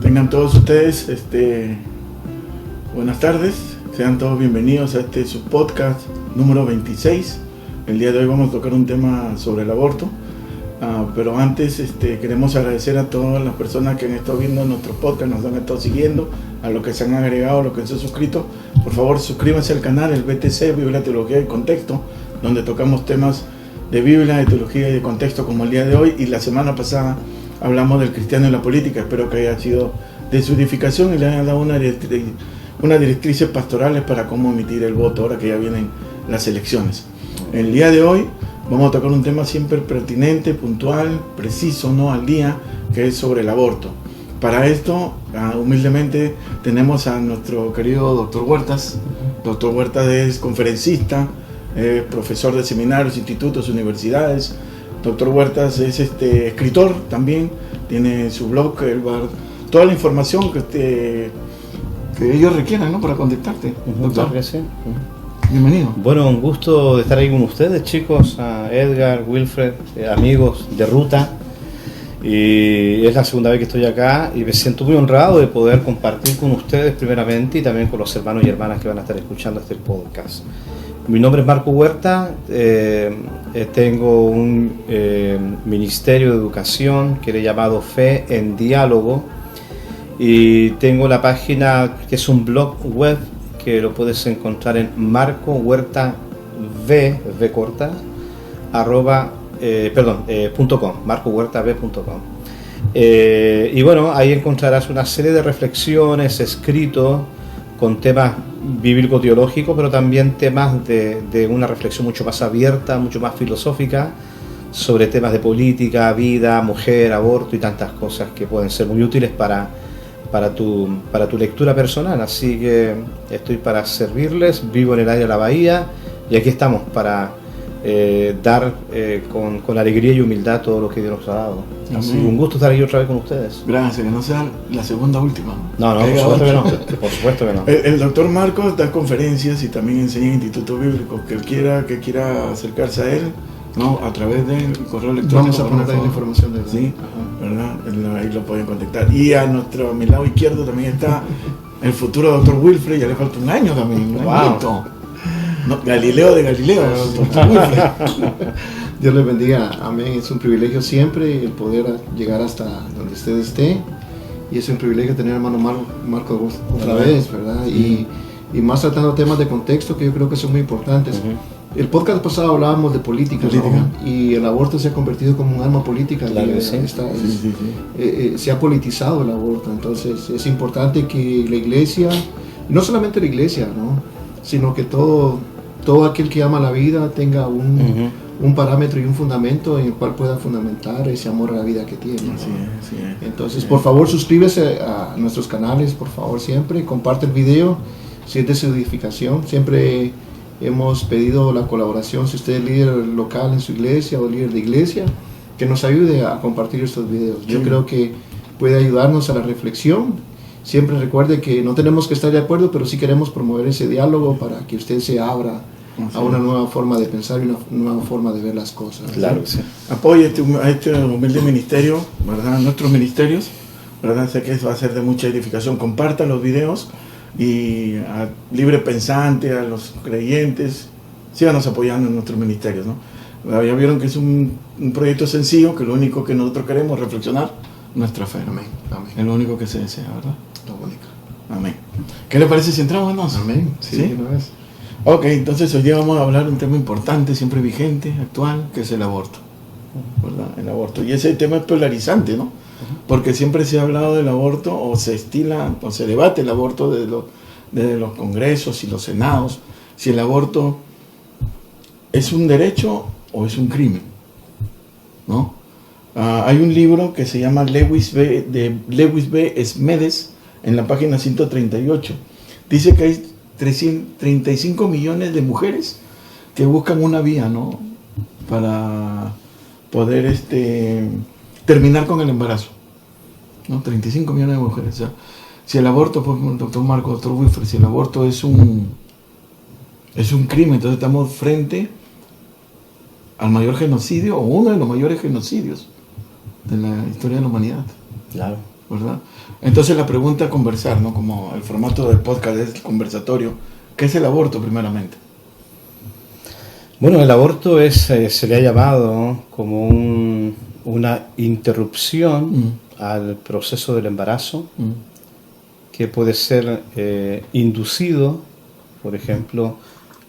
Tengan todos ustedes buenas tardes, sean todos bienvenidos a su podcast número 26. El día de hoy vamos a tocar un tema sobre el aborto, pero antes queremos agradecer a todas las personas que han estado viendo nuestro podcast, nos han estado siguiendo, a los que se han agregado, a los que se han suscrito. Por favor, suscríbanse al canal, el BTC, Biblia, Teología y Contexto, donde tocamos temas de Biblia, de teología y de contexto, como el día de hoy. Y la semana pasada hablamos del cristiano y la política. Espero que haya sido de su edificación y le hayan dado unas directrices pastorales para cómo emitir el voto ahora que ya vienen las elecciones. El día de hoy vamos a tocar un tema siempre pertinente, puntual, preciso, no al día, que es sobre el aborto. Para esto, humildemente, tenemos a nuestro querido doctor Huertas. Doctor Huertas es conferencista, profesor de seminarios, institutos, universidades. Doctor Huertas es escritor también, tiene su blog, él va a dar toda la información que ellos requieran, ¿no? Para contactarte. Doctor, sí. Bienvenido. Bueno, un gusto de estar ahí con ustedes, chicos, a Edgar, Wilfred, amigos de ruta. Y es la segunda vez que estoy acá y me siento muy honrado de poder compartir con ustedes primeramente y también con los hermanos y hermanas que van a estar escuchando este podcast. Mi nombre es Marco Huerta, tengo un ministerio de educación que le he llamado Fe en Diálogo y tengo la página que es un blog web que lo puedes encontrar en marcohuertav.com, y bueno, ahí encontrarás una serie de reflexiones escritos con temas bíblico-teológicos, pero también temas de una reflexión mucho más abierta, mucho más filosófica, sobre temas de política, vida, mujer, aborto y tantas cosas que pueden ser muy útiles para tu lectura personal. Así que estoy para servirles, vivo en el área de la Bahía y aquí estamos para dar con alegría y humildad todo lo que Dios nos ha dado. Así que un gusto estar aquí otra vez con ustedes. Gracias, que no sea la segunda última. No, por supuesto que no. El doctor Marcos da conferencias y también enseña en institutos bíblicos. Que quiera acercarse a él, ¿no? A través del correo electrónico. Vamos a poner ahí la información de él. Sí, ¿verdad? Ahí lo pueden contactar. Y a mi lado izquierdo también está el futuro doctor Wilfred, ya le falta un año también. Wow. No, Galileo de Galileo, doctor Wilfred. Dios les bendiga, amén. Es un privilegio siempre el poder llegar hasta donde usted esté y es un privilegio tener a hermano Marco otra vez, ¿verdad? Y más tratando temas de contexto que yo creo que son muy importantes. El podcast pasado hablábamos de política. ¿No? Y el aborto se ha convertido como un arma política. Claro, sí. Se ha politizado el aborto, entonces es importante que la iglesia, no solamente la iglesia, ¿no? Sino que todo aquel que ama la vida tenga un parámetro y un fundamento en el cual pueda fundamentar ese amor a la vida que tiene, ¿no? Así es. Entonces, por favor, suscríbese a nuestros canales, por favor, siempre. Comparte el video, si es de su edificación. Siempre hemos pedido la colaboración, si usted es líder local en su iglesia o líder de iglesia, que nos ayude a compartir estos videos. Yo creo que puede ayudarnos a la reflexión. Siempre recuerde que no tenemos que estar de acuerdo, pero sí queremos promover ese diálogo para que usted se abra a una nueva forma de pensar y una nueva forma de ver las cosas. Claro, sí. Apoye a este humilde ministerio, ¿verdad? Nuestros ministerios, ¿verdad? Sé que va a ser de mucha edificación. Compartan los videos y a libre pensante, a los creyentes, síganos apoyando en nuestros ministerios, ¿no? Ya vieron que es un proyecto sencillo, que lo único que nosotros queremos es reflexionar nuestra fe. Amén. Es lo único que se desea, ¿verdad? Lo único. Amén. ¿Qué le parece si entramos, hermanos? Amén. ¿Sí? Una vez. Ok, entonces hoy día vamos a hablar de un tema importante, siempre vigente, actual, que es el aborto, ¿verdad? El aborto. Y ese tema es polarizante, ¿no? Porque siempre se ha hablado del aborto o se estila o se debate el aborto desde los congresos y los senados, si el aborto es un derecho o es un crimen, ¿no? Hay un libro que se llama Lewis B. Smedes, en la página 138. Dice que hay 35 millones de mujeres que buscan una vía, ¿no? Para poder terminar con el embarazo, ¿no? 35 millones de mujeres. O sea, si el aborto, pues, doctor Marco, doctor Wilfred, si el aborto es un crimen, entonces estamos frente al mayor genocidio o uno de los mayores genocidios de la historia de la humanidad. Claro. ¿verdad? Entonces la pregunta a conversar, ¿no? Como el formato del podcast es el conversatorio, ¿qué es el aborto primeramente? Bueno, el aborto se le ha llamado como una interrupción al proceso del embarazo, que puede ser inducido, por ejemplo,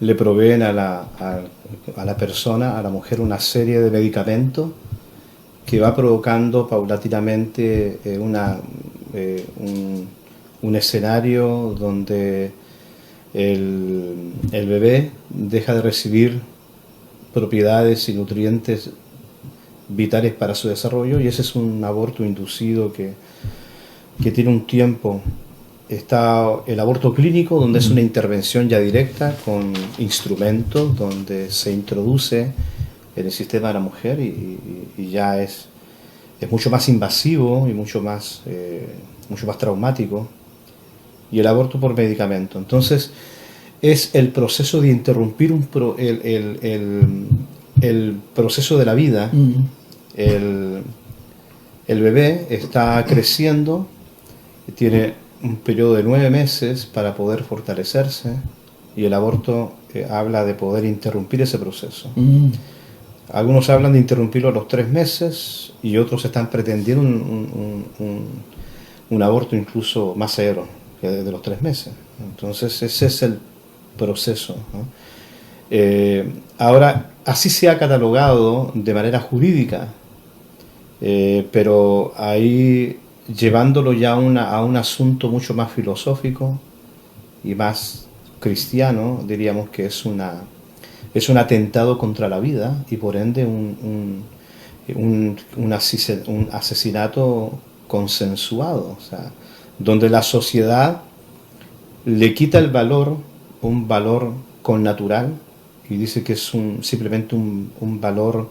le proveen a la persona, a la mujer, una serie de medicamentos que va provocando paulatinamente un escenario donde el bebé deja de recibir propiedades y nutrientes vitales para su desarrollo, y ese es un aborto inducido que tiene un tiempo. Está el aborto clínico, donde es una intervención ya directa con instrumentos, donde se introduce en el sistema de la mujer y ya es mucho más invasivo y mucho más traumático. Y el aborto por medicamento. Entonces, es el proceso de interrumpir el proceso de la vida. El bebé está creciendo, tiene un periodo de 9 meses para poder fortalecerse, y el aborto habla de poder interrumpir ese proceso. Algunos hablan de interrumpirlo a los 3 meses y otros están pretendiendo un aborto incluso más severo que de los 3 meses. Entonces ese es el proceso, ¿no? Ahora, así se ha catalogado de manera jurídica, pero ahí llevándolo ya a un asunto mucho más filosófico y más cristiano, diríamos que es un atentado contra la vida y por ende un asesinato consensuado, o sea, donde la sociedad le quita el valor, un valor connatural, y dice que es simplemente un valor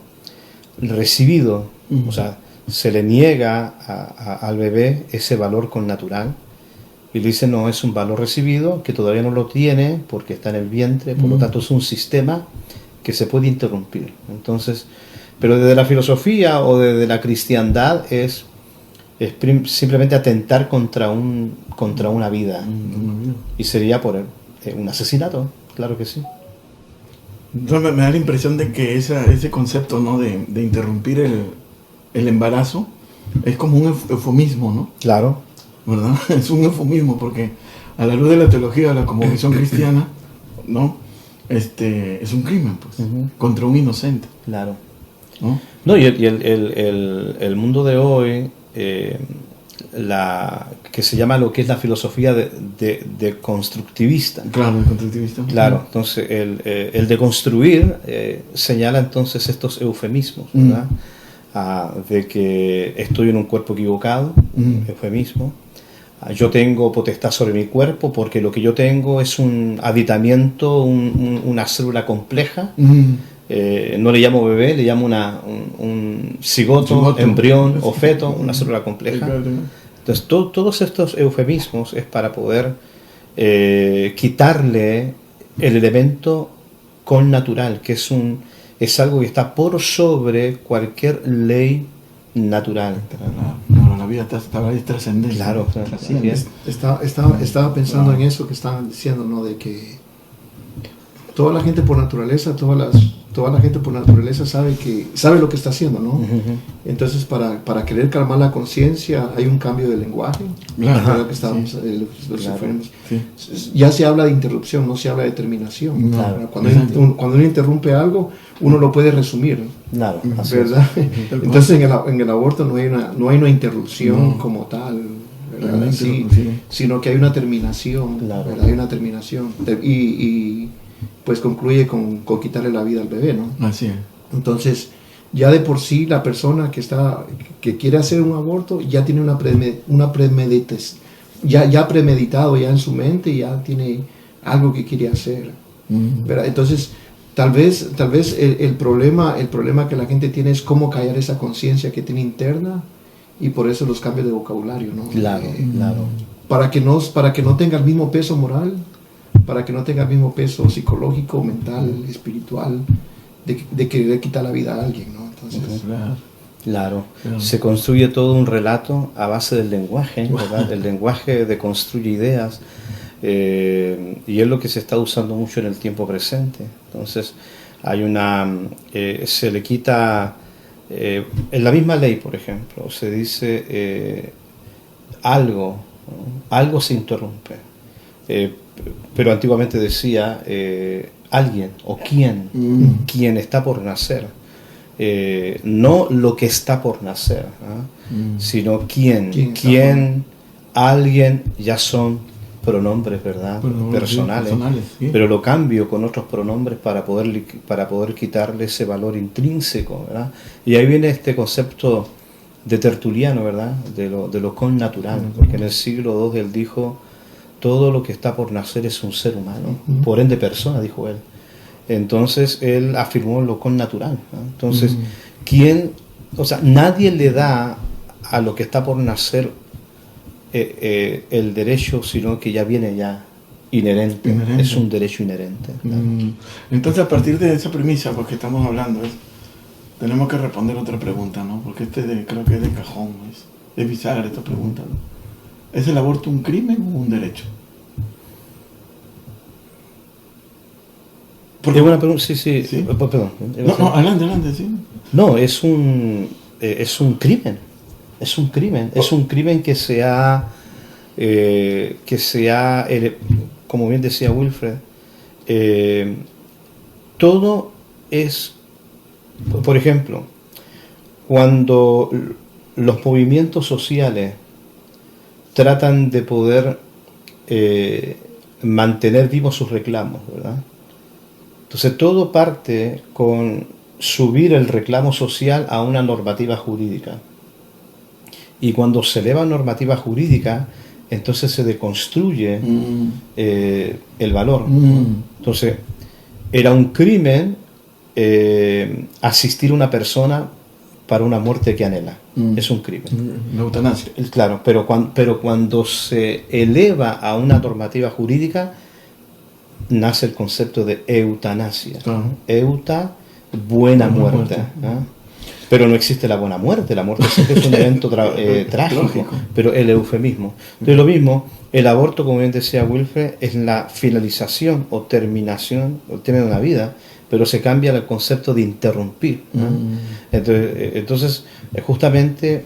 recibido, o sea, se le niega al bebé ese valor connatural y le dice no, es un valor recibido que todavía no lo tiene porque está en el vientre, por lo tanto es un sistema que se puede interrumpir. Entonces, pero desde la filosofía o desde la cristiandad es simplemente atentar contra una vida, y sería por un asesinato, claro que sí. Entonces, me da la impresión de que ese concepto, ¿no? de interrumpir el embarazo es como un eufemismo, ¿no? Claro. ¿Verdad? Es un eufemismo porque a la luz de la teología, de la cosmovisión cristiana, ¿no? Es un crimen, pues, contra un inocente. Claro. ¿No? No, y el mundo de hoy, que se llama lo que es la filosofía de constructivista. Claro, el constructivista. Claro, entonces el de construir señala entonces estos eufemismos, ¿verdad? De que estoy en un cuerpo equivocado, eufemismo. Yo tengo potestad sobre mi cuerpo porque lo que yo tengo es un aditamiento, una célula compleja. No le llamo bebé, le llamo un cigoto, embrión o feto, una célula compleja. Entonces todos estos eufemismos es para poder quitarle el elemento connatural, que es algo que está por sobre cualquier ley natural. Claro, la vida es trascendente. Claro, sí, estaba pensando en eso que estaban diciendo, ¿no? De que toda la gente por naturaleza, toda la gente por naturaleza sabe lo que está haciendo, ¿no? Entonces, para querer calmar la conciencia, hay un cambio de lenguaje. Claro. Que estábamos, sí. Ya se habla de interrupción, no se habla de terminación. Claro. Cuando uno interrumpe algo, uno lo puede resumir. Claro, ¿verdad? Entonces, en el aborto no hay una interrupción como tal, ¿verdad? Sí, sino que hay una terminación. Claro. ¿verdad? Hay una terminación. Y pues concluye con quitarle la vida al bebé, ¿no? Así es. Entonces, ya de por sí la persona que quiere hacer un aborto ya tiene una premeditación, ya premeditado ya en su mente, ya tiene algo que quiere hacer, ¿verdad? Entonces, tal vez el problema que la gente tiene es cómo callar esa conciencia que tiene interna, y por eso los cambios de vocabulario, ¿no? Claro, claro. Para que no tenga el mismo peso moral, para que no tenga el mismo peso psicológico, mental, espiritual, de querer quitar la vida a alguin, ¿no? Entonces, Claro, se construye todo un relato a base del lenguaje, ¿verdad? El lenguaje deconstruye ideas, y es lo que se está usando mucho en el tiempo presente. Entonces, hay se le quita, en la misma ley, por ejemplo, se dice algo, ¿no? Algo se interrumpe, pero antiguamente decía alguien o quien está por nacer. No lo que está por nacer, ¿no? Sino quién, alguien, ya son pronombres, ¿verdad? Personales, ¿sí? Pero lo cambio con otros pronombres para poder quitarle ese valor intrínseco, ¿verdad? Y ahí viene este concepto de Tertuliano, ¿verdad? De lo connatural, porque en el siglo II él dijo: todo lo que está por nacer es un ser humano, por ende persona, dijo él. Entonces él afirmó lo connatural, ¿no? Entonces, nadie le da a lo que está por nacer el derecho, sino que ya viene ya inherente. Es un derecho inherente, ¿no? Entonces, a partir de esa premisa, porque estamos hablando, tenemos que responder otra pregunta, ¿no? Porque creo que es de cajón, es bisagra esta pregunta, ¿no? ¿Es el aborto un crimen o un derecho? Porque buena pregunta, sí. Perdón. No, adelante, sí. No, es un crimen. Es un crimen. Es un crimen que se ha, como bien decía Wilfred, todo es, por ejemplo, cuando los movimientos sociales tratan de poder mantener vivos sus reclamos, ¿verdad? Entonces todo parte con subir el reclamo social a una normativa jurídica. Y cuando se eleva normativa jurídica, entonces se deconstruye el valor. Entonces, era un crimen asistir a una persona para una muerte que anhela. Es un crimen. La eutanasia. Claro, pero cuando se eleva a una normativa jurídica, nace el concepto de eutanasia. Euta, buena muerte. ¿No? Pero no existe la buena muerte. La muerte siempre es un evento trágico, pero el eufemismo. Entonces, lo mismo, el aborto, como bien decía Wilfred, es la finalización o terminación o término de una vida, pero se cambia el concepto de interrumpir, ¿no? Entonces, justamente,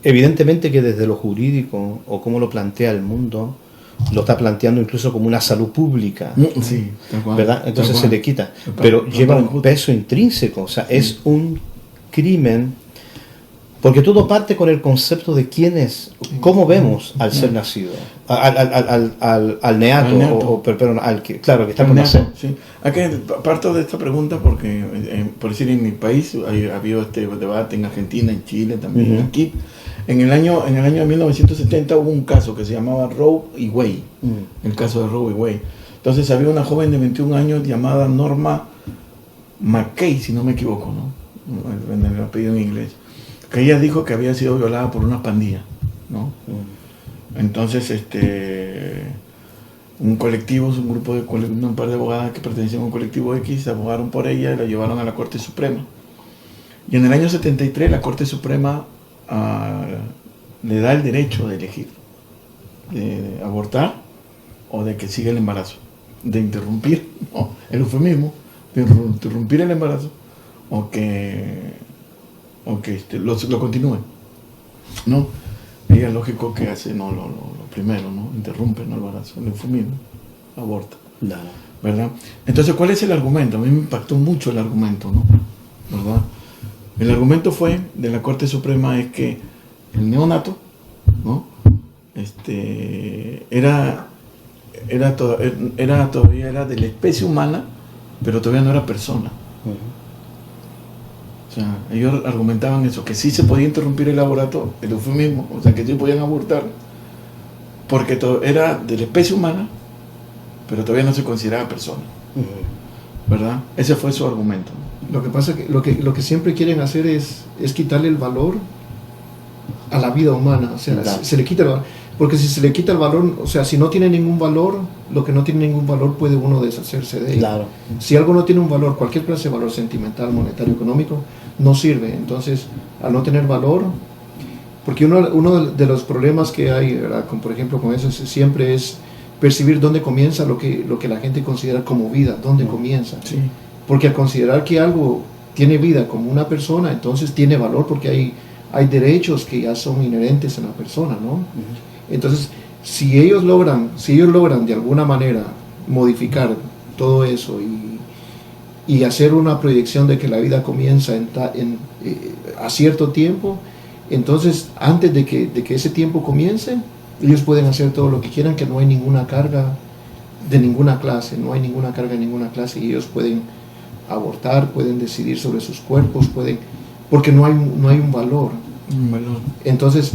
evidentemente que desde lo jurídico, o como lo plantea el mundo, lo está planteando incluso como una salud pública, sí, tal cual, ¿verdad? Entonces se le quita, pero lleva un peso intrínseco, o sea, es un crimen, porque todo parte con el concepto de quién es, cómo vemos al ser nacido, al neato, claro, que está por nacer. Sí. Aquí parto de esta pregunta porque, por decir, en mi país había este debate, en Argentina, en Chile también, aquí. En el año de 1970 hubo un caso que se llamaba Roe y Wade, el caso de Roe y Wade. Entonces había una joven de 21 años llamada Norma McKay, si no me equivoco, ¿no? En el apellido en inglés, que ella dijo que había sido violada por una pandilla, ¿no? Entonces, un par de abogadas que pertenecían a un colectivo X abogaron por ella y la llevaron a la Corte Suprema. Y en el año 73 la Corte Suprema le da el derecho de elegir, de abortar o de que siga el embarazo, de interrumpir, ¿no? El eufemismo, de interrumpir el embarazo o que lo continúe, ¿no? Ella es lógico que hace lo primero, ¿no? Interrumpe el embarazo, el eufemismo, aborta, ¿verdad? Entonces, ¿cuál es el argumento? A mí me impactó mucho el argumento, ¿no? ¿Verdad? El argumento de la Corte Suprema es que el neonato, ¿no? Era de la especie humana, pero todavía no era persona. O sea, ellos argumentaban eso, que sí se podía interrumpir el aborto, el eufemismo, o sea, que sí podían abortar, porque era de la especie humana, pero todavía no se consideraba persona. ¿Verdad? Ese fue su argumento. Lo que pasa es que lo que siempre quieren hacer es quitarle el valor a la vida humana, o sea, se le quita el valor. Porque si se le quita el valor, o sea, si no tiene ningún valor, lo que no tiene ningún valor puede uno deshacerse de él. Claro. Si algo no tiene un valor, cualquier clase de valor sentimental, monetario, económico, no sirve. Entonces, al no tener valor, porque uno de los problemas que hay, ¿verdad? Por ejemplo, con eso siempre es percibir dónde comienza lo que la gente considera como vida, dónde comienza. Sí. Porque al considerar que algo tiene vida como una persona, entonces tiene valor porque hay derechos que ya son inherentes en la persona, ¿no? Entonces, si ellos logran de alguna manera modificar todo eso y hacer una proyección de que la vida comienza a cierto tiempo, entonces antes de que ese tiempo comience, ellos pueden hacer todo lo que quieran, que no hay ninguna carga de ninguna clase, y ellos pueden abortar, pueden decidir sobre sus cuerpos, porque no hay un valor. Entonces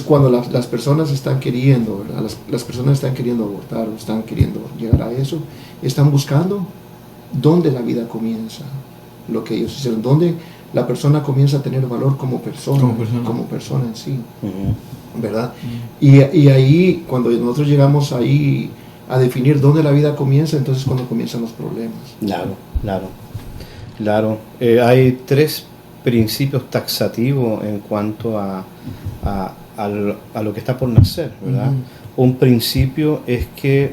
cuando las personas están queriendo, ¿verdad? Las personas están queriendo abortar o están queriendo llegar a eso, están buscando dónde la vida comienza, lo que ellos hicieron, dónde la persona comienza a tener valor como persona en sí, ¿verdad? Y ahí, cuando nosotros llegamos ahí a definir dónde la vida comienza, entonces cuando comienzan los problemas. Claro. Hay 3 principios taxativos en cuanto a lo que está por nacer, ¿verdad? Un principio es que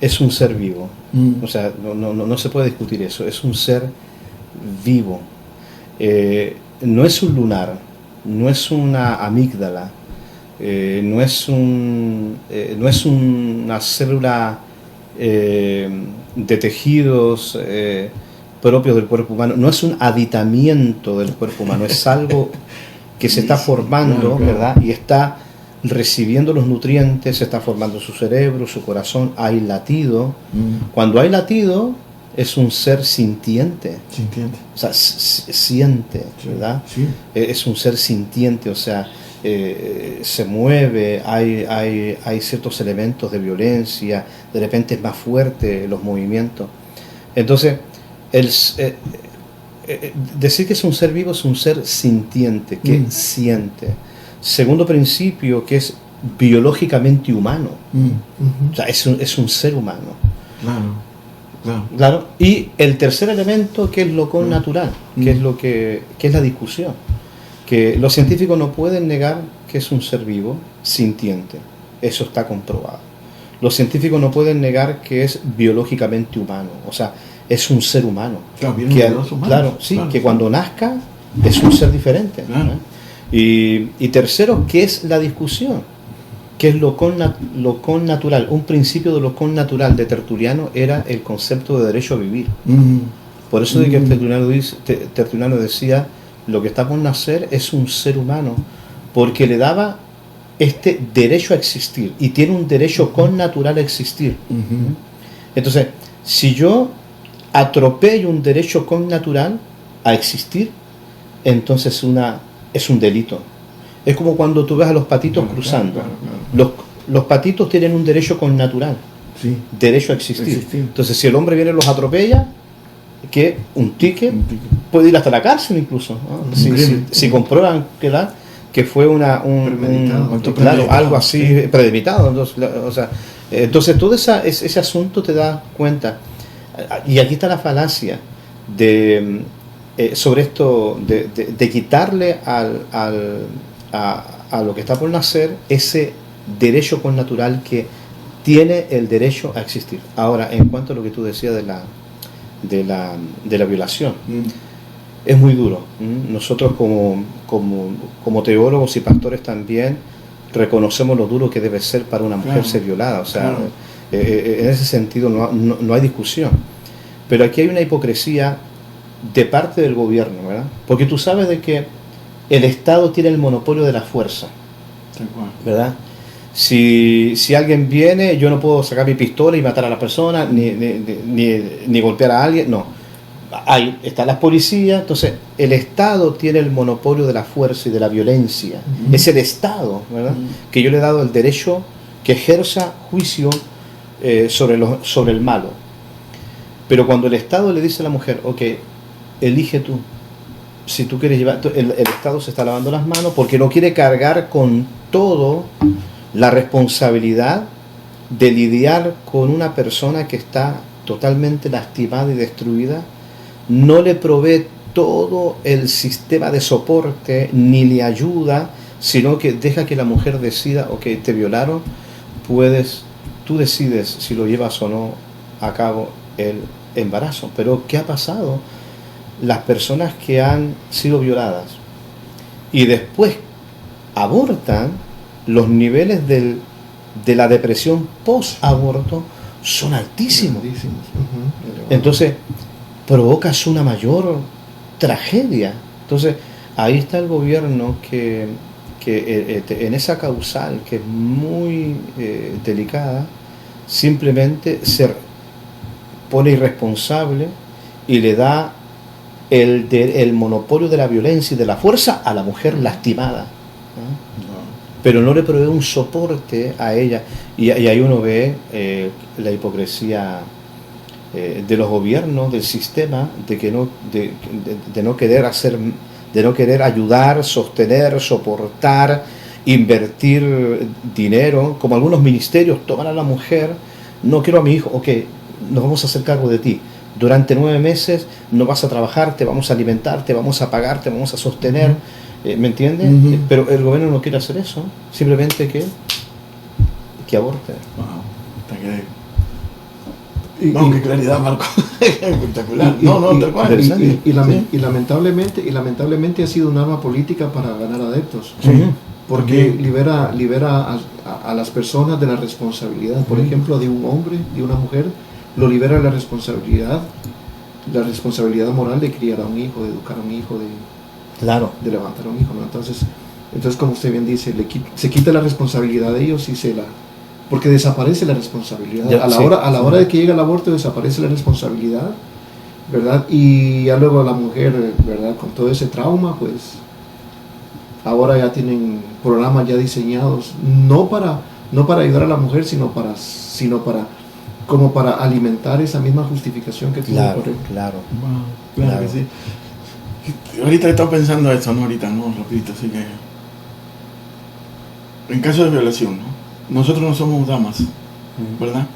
es un ser vivo, o sea, no se puede discutir eso, es un ser vivo, no es un lunar, no es una amígdala, no es una célula de tejidos propios del cuerpo humano, no es un aditamiento del cuerpo humano, es algo que se está formando, ¿verdad? Y está recibiendo los nutrientes, se está formando su cerebro, su corazón, hay latido. Cuando hay latido, es un ser sintiente. O sea, siente, ¿verdad? Sí. Es un ser sintiente, o sea, se mueve, hay ciertos elementos de violencia, de repente es más fuerte los movimientos. Entonces, decir que es un ser vivo es un ser sintiente, que siente. Segundo principio, que es biológicamente humano. O sea, es un ser humano. Claro. Y el tercer elemento, que es lo connatural, que es la discusión. Que los científicos no pueden negar que es un ser vivo sintiente. Eso está comprobado. Los científicos no pueden negar que es biológicamente humano. O sea, es un ser humano. Que cuando nazca es un ser diferente. Y tercero, ¿qué es la discusión? ¿Qué es lo connatural? Un principio de lo connatural de Tertuliano era el concepto de derecho a vivir. Por eso de que Tertuliano decía, lo que está por nacer es un ser humano, porque le daba este derecho a existir, y tiene un derecho connatural a existir. Entonces, si yo atropello un derecho connatural a existir, entonces es un delito. Es como cuando tú ves a los patitos cruzando. Los patitos tienen un derecho connatural, derecho a existir. Entonces, si el hombre viene y los atropella, que un ticket puede ir hasta la cárcel incluso, ¿no? Si comprueban que fue algo así premeditado. Entonces todo ese asunto te da cuenta. Y aquí está la falacia sobre esto de quitarle a lo que está por nacer ese derecho connatural que tiene el derecho a existir. Ahora, en cuanto a lo que tú decías de la violación, es muy duro. Nosotros como teólogos y pastores también reconocemos lo duro que debe ser para una mujer ser violada. O sea, en ese sentido no hay discusión. Pero aquí hay una hipocresía de parte del gobierno, ¿verdad? Porque tú sabes de que el Estado tiene el monopolio de la fuerza, ¿verdad? Si alguien viene, yo no puedo sacar mi pistola y matar a la persona, ni golpear a alguien, no. Ahí están las policías. Entonces el Estado tiene el monopolio de la fuerza y de la violencia. Es el Estado, ¿verdad? Que yo le he dado el derecho que ejerza juicio sobre el malo. Pero cuando el Estado le dice a la mujer, ok, elige tú, si tú quieres llevar, el Estado se está lavando las manos porque no quiere cargar con todo la responsabilidad de lidiar con una persona que está totalmente lastimada y destruida, no le provee todo el sistema de soporte ni le ayuda, sino que deja que la mujer decida, ok, te violaron, tú decides si lo llevas o no a cabo el embarazo. Pero ¿qué ha pasado? Las personas que han sido violadas y después abortan, los niveles de la depresión post-aborto son altísimos. Entonces, provocas una mayor tragedia. Entonces, ahí está el gobierno que en esa causal, que es muy delicada, simplemente se pone irresponsable y le da el monopolio de la violencia y de la fuerza a la mujer lastimada, ¿no? Pero no le provee un soporte a ella, y ahí uno ve la hipocresía de los gobiernos, del sistema, de no querer ayudar, sostener, soportar, invertir dinero, como algunos ministerios toman a la mujer. No quiero a mi hijo, ok, nos vamos a hacer cargo de ti. Durante 9 meses no vas a trabajar, te vamos a alimentar, te vamos a pagar, te vamos a sostener. ¿Me entiendes? Pero el gobierno no quiere hacer eso, simplemente que aborte. Wow. Qué claridad, Marco. Espectacular. Tal cual. Y lamentablemente ha sido un arma política para ganar adeptos. Sí. Porque libera a las personas de la responsabilidad. Por ejemplo, de un hombre, de una mujer, lo libera de la responsabilidad moral de criar a un hijo, de educar a un hijo, de levantar a un hijo, ¿no? Entonces, como usted bien dice, se quita la responsabilidad de ellos porque desaparece la responsabilidad. A la hora de que llega el aborto, desaparece la responsabilidad, ¿verdad? Y ya luego la mujer, ¿verdad? Con todo ese trauma, pues ahora ya tienen programas ya diseñados, no para ayudar a la mujer, sino para alimentar esa misma justificación que tiene por él. Claro. Wow, claro que sí. Ahorita he estado pensando eso, ¿no? Rapidito, así que en caso de violación, ¿no? Nosotros no somos damas, ¿verdad?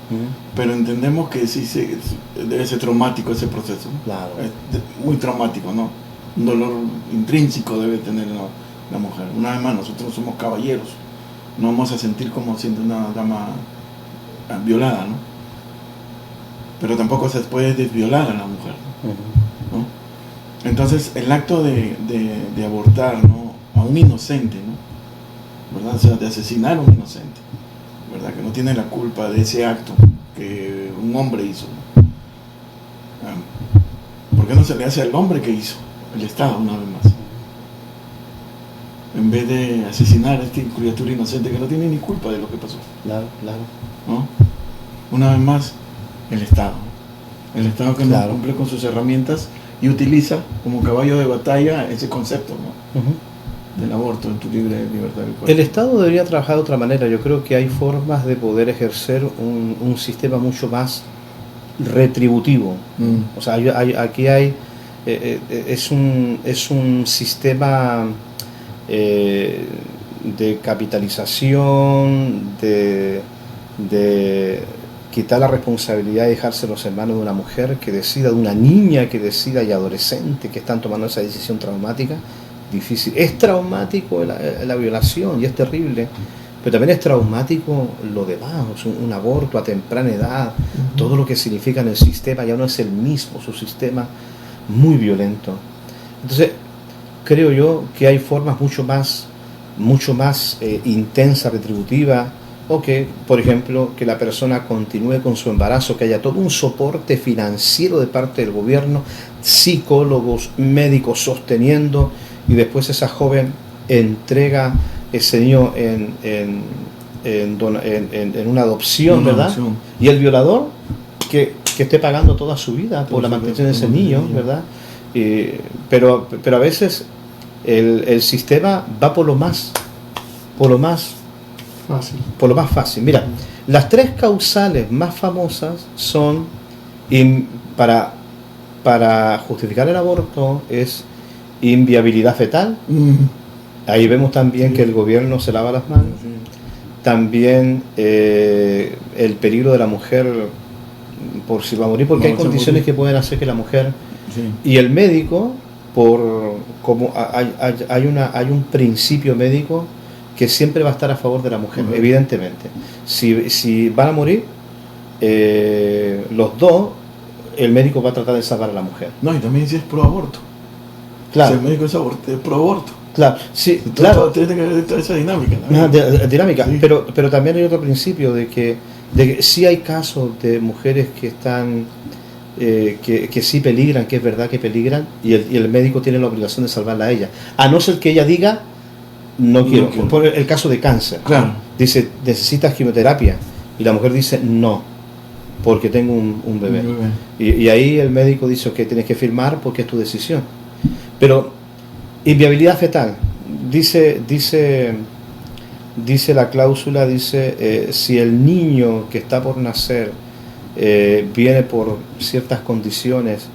Pero entendemos que sí debe ser traumático ese proceso, ¿no? Claro. Es muy traumático, ¿no? Un dolor intrínseco debe tener la mujer. Una vez más, nosotros somos caballeros, no vamos a sentir como siendo una dama violada, ¿no? Pero tampoco se puede desviolar a la mujer, ¿no? Entonces, el acto de abortar, ¿no? A un inocente, ¿no? ¿Verdad? O sea, de asesinar a un inocente, ¿verdad? Que no tiene la culpa de ese acto que un hombre hizo, ¿no? ¿Por qué no se le hace al hombre que hizo? El Estado, una vez más. En vez de asesinar a esta criatura inocente que no tiene ni culpa de lo que pasó. Claro. ¿No? Una vez más, el Estado. El Estado que no cumple con sus herramientas y utiliza como caballo de batalla ese concepto, ¿no? Del aborto, en tu libre libertad del cuerpo. El Estado debería trabajar de otra manera. Yo creo que hay formas de poder ejercer un sistema mucho más retributivo. O sea, aquí hay es un sistema de capitalización, de quitar la responsabilidad y dejárselo en manos de una mujer que decida, de una niña que decida y adolescente que están tomando esa decisión traumática. Difícil. Es traumático la violación y es terrible, pero también es traumático lo demás, un aborto a temprana edad, todo lo que significa en el sistema ya no es el mismo, su sistema muy violento. Entonces, creo yo que hay formas mucho más intensas, retributivas, o que, por ejemplo, que la persona continúe con su embarazo, que haya todo un soporte financiero de parte del gobierno, psicólogos, médicos sosteniendo, y después esa joven entrega ese niño en una adopción, ¿verdad? Adopción. Y el violador que esté pagando toda su vida por la mantención de ese niño, ¿verdad? Pero a veces el sistema va por lo más fácil. Mira, las 3 causales más famosas son para justificar el aborto es inviabilidad fetal. Ahí vemos también que el gobierno se lava las manos. también el peligro de la mujer por si va a morir, porque hay condiciones que pueden hacer que la mujer y el médico, como hay un principio médico que siempre va a estar a favor de la mujer, evidentemente. Si van a morir los dos, el médico va a tratar de salvar a la mujer. No, y también si es pro aborto. Claro. Si el médico es pro aborto. Claro, sí, claro. Tiene que haber toda esa dinámica. Dinámica, sí. Pero también hay otro principio de que sí hay casos de mujeres que están que sí peligran, que es verdad que peligran, y el médico tiene la obligación de salvarla a ella, a no ser que ella diga no quiero. Por el caso de cáncer, claro. Dice necesitas quimioterapia y la mujer dice no, porque tengo un bebé. Y ahí el médico dice que tienes que firmar porque es tu decisión. Pero inviabilidad fetal, dice la cláusula, si el niño que está por nacer viene por ciertas condiciones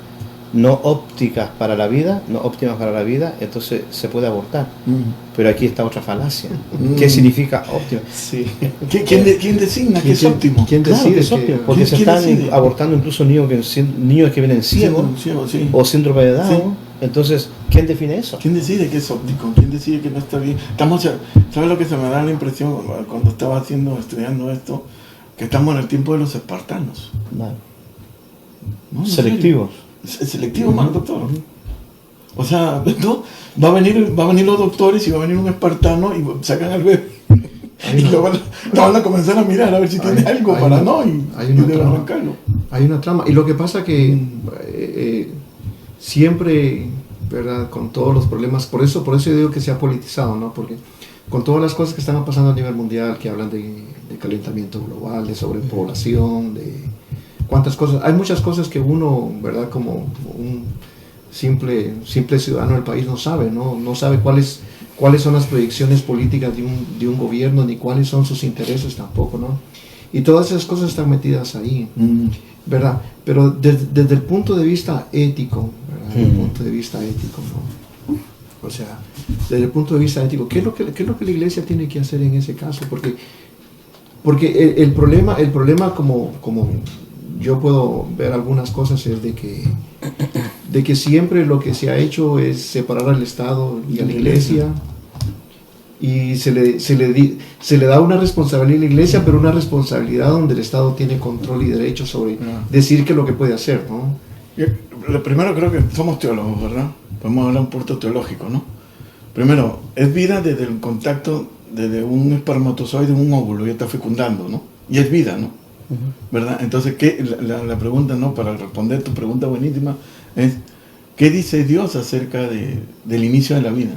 no óptimas para la vida, entonces se puede abortar. Pero aquí está otra falacia. ¿Qué significa óptimo? Sí. ¿Quién designa que es óptimo? ¿Quién decide que es óptimo? Porque se están abortando incluso niños que vienen ciegos sí. o síndrome de Down. Sí. Entonces, ¿quién define eso? ¿Quién decide que es óptico? ¿Quién decide que no está bien? ¿Sabes lo que se me da la impresión cuando estaba estudiando esto? Que estamos en el tiempo de los espartanos. No, selectivos. Selectivos, mal doctor. O sea, ¿no? va a venir los doctores y va a venir un espartano y sacan al bebé. Y lo van a comenzar a mirar a ver si tiene algo para no y arrancarlo. Hay una trama. Y lo que pasa que siempre, ¿verdad? Con todos los problemas, por eso yo digo que se ha politizado, ¿no? Porque con todas las cosas que están pasando a nivel mundial, que hablan de calentamiento global, de sobrepoblación, de cuántas cosas, hay muchas cosas que uno, ¿verdad? Como un simple ciudadano del país no sabe, no sabe cuáles son las proyecciones políticas de un gobierno, ni cuáles son sus intereses tampoco, ¿no? Y todas esas cosas están metidas ahí, ¿verdad? Pero desde el punto de vista ético, ¿verdad? Desde el punto de vista ético, ¿no? O sea, desde el punto de vista ético, ¿qué es lo que la iglesia tiene que hacer en ese caso? Porque el problema como yo puedo ver algunas cosas es de que siempre lo que se ha hecho es separar al Estado y a la iglesia, y se le da una responsabilidad a la iglesia, pero una responsabilidad donde el Estado tiene control y derecho sobre decir qué es lo que puede hacer, ¿no? Lo primero, creo que somos teólogos, ¿verdad? Podemos hablar un punto teológico, ¿no? Primero, es vida desde el contacto, desde un espermatozoide, un óvulo, ya está fecundando, ¿no? Y es vida, ¿no? ¿Verdad? Entonces, la pregunta, ¿no? Para responder tu pregunta buenísima, es ¿qué dice Dios acerca del inicio de la vida?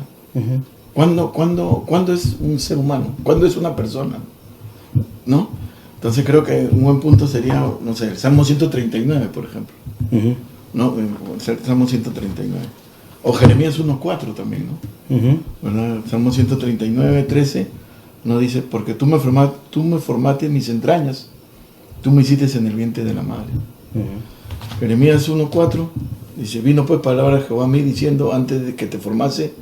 ¿Cuándo es un ser humano? ¿Cuándo es una persona? ¿No? Entonces creo que un buen punto sería, no sé, el Salmo 139, por ejemplo. ¿No? El Salmo 139. O Jeremías 1.4 también, ¿no? ¿Verdad? El Salmo 139, 13, nos dice, porque tú me formaste en mis entrañas, tú me hiciste en el vientre de la madre. Jeremías 1.4 dice, vino pues palabra de Jehová a mí diciendo, antes que te formase,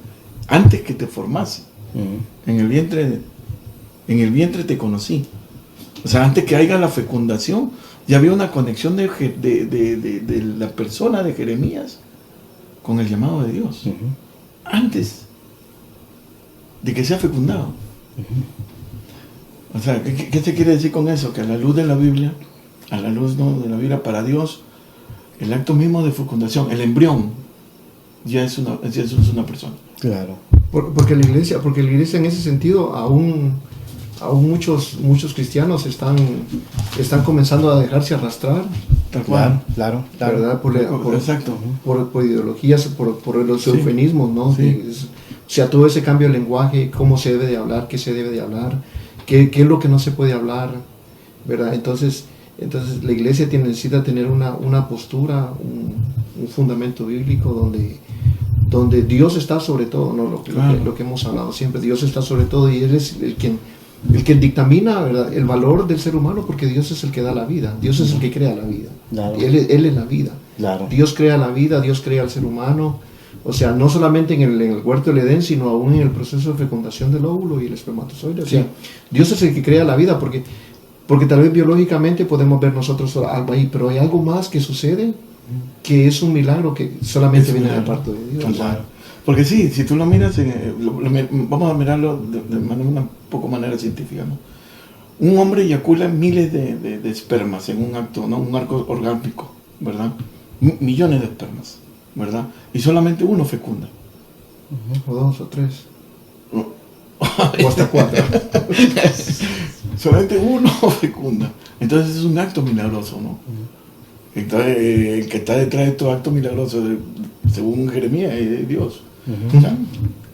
en el vientre te conocí. O sea, antes que haya la fecundación, ya había una conexión de la persona de Jeremías con el llamado de Dios. Antes de que sea fecundado. O sea, ¿qué se quiere decir con eso? Que a la luz de la Biblia, a la luz, ¿no?, de la Biblia, para Dios, el acto mismo de fecundación, el embrión, ya es una persona. Claro. Porque la iglesia en ese sentido aún muchos cristianos están comenzando a dejarse arrastrar. Tal cual. Claro. ¿Verdad? Exacto. Por ideologías, por los eufemismos, ¿no? Sí. O sea, todo ese cambio de lenguaje, cómo se debe de hablar, qué se debe de hablar, qué es lo que no se puede hablar, ¿verdad? Entonces la iglesia necesita tener una postura, un fundamento bíblico donde Dios está sobre todo, ¿no? Lo que hemos hablado siempre, Dios está sobre todo y Él es el que dictamina, ¿verdad?, el valor del ser humano, porque Dios es el que da la vida, Dios es el que crea la vida. Claro. Él es la vida. Claro. Dios crea la vida, Dios crea al ser humano O sea, no solamente en el huerto del Edén, sino aún en el proceso de fecundación del óvulo y el espermatozoide. O sea, Dios es el que crea la vida, porque tal vez biológicamente podemos ver nosotros algo ahí, pero hay algo más que sucede que es un milagro que solamente viene de parte de Dios. Claro. Porque sí, si tú lo miras, vamos a mirarlo de manera científica, ¿no? Un hombre eyacula miles de espermas en un acto, ¿no? Un arco orgánico, ¿verdad? Millones de espermas, ¿verdad? Y solamente uno fecunda. O 2 o 3. O hasta 4. Solamente uno fecunda. Entonces es un acto milagroso, ¿no? Entonces, el que está detrás de estos actos milagrosos, según Jeremías, es Dios. O sea,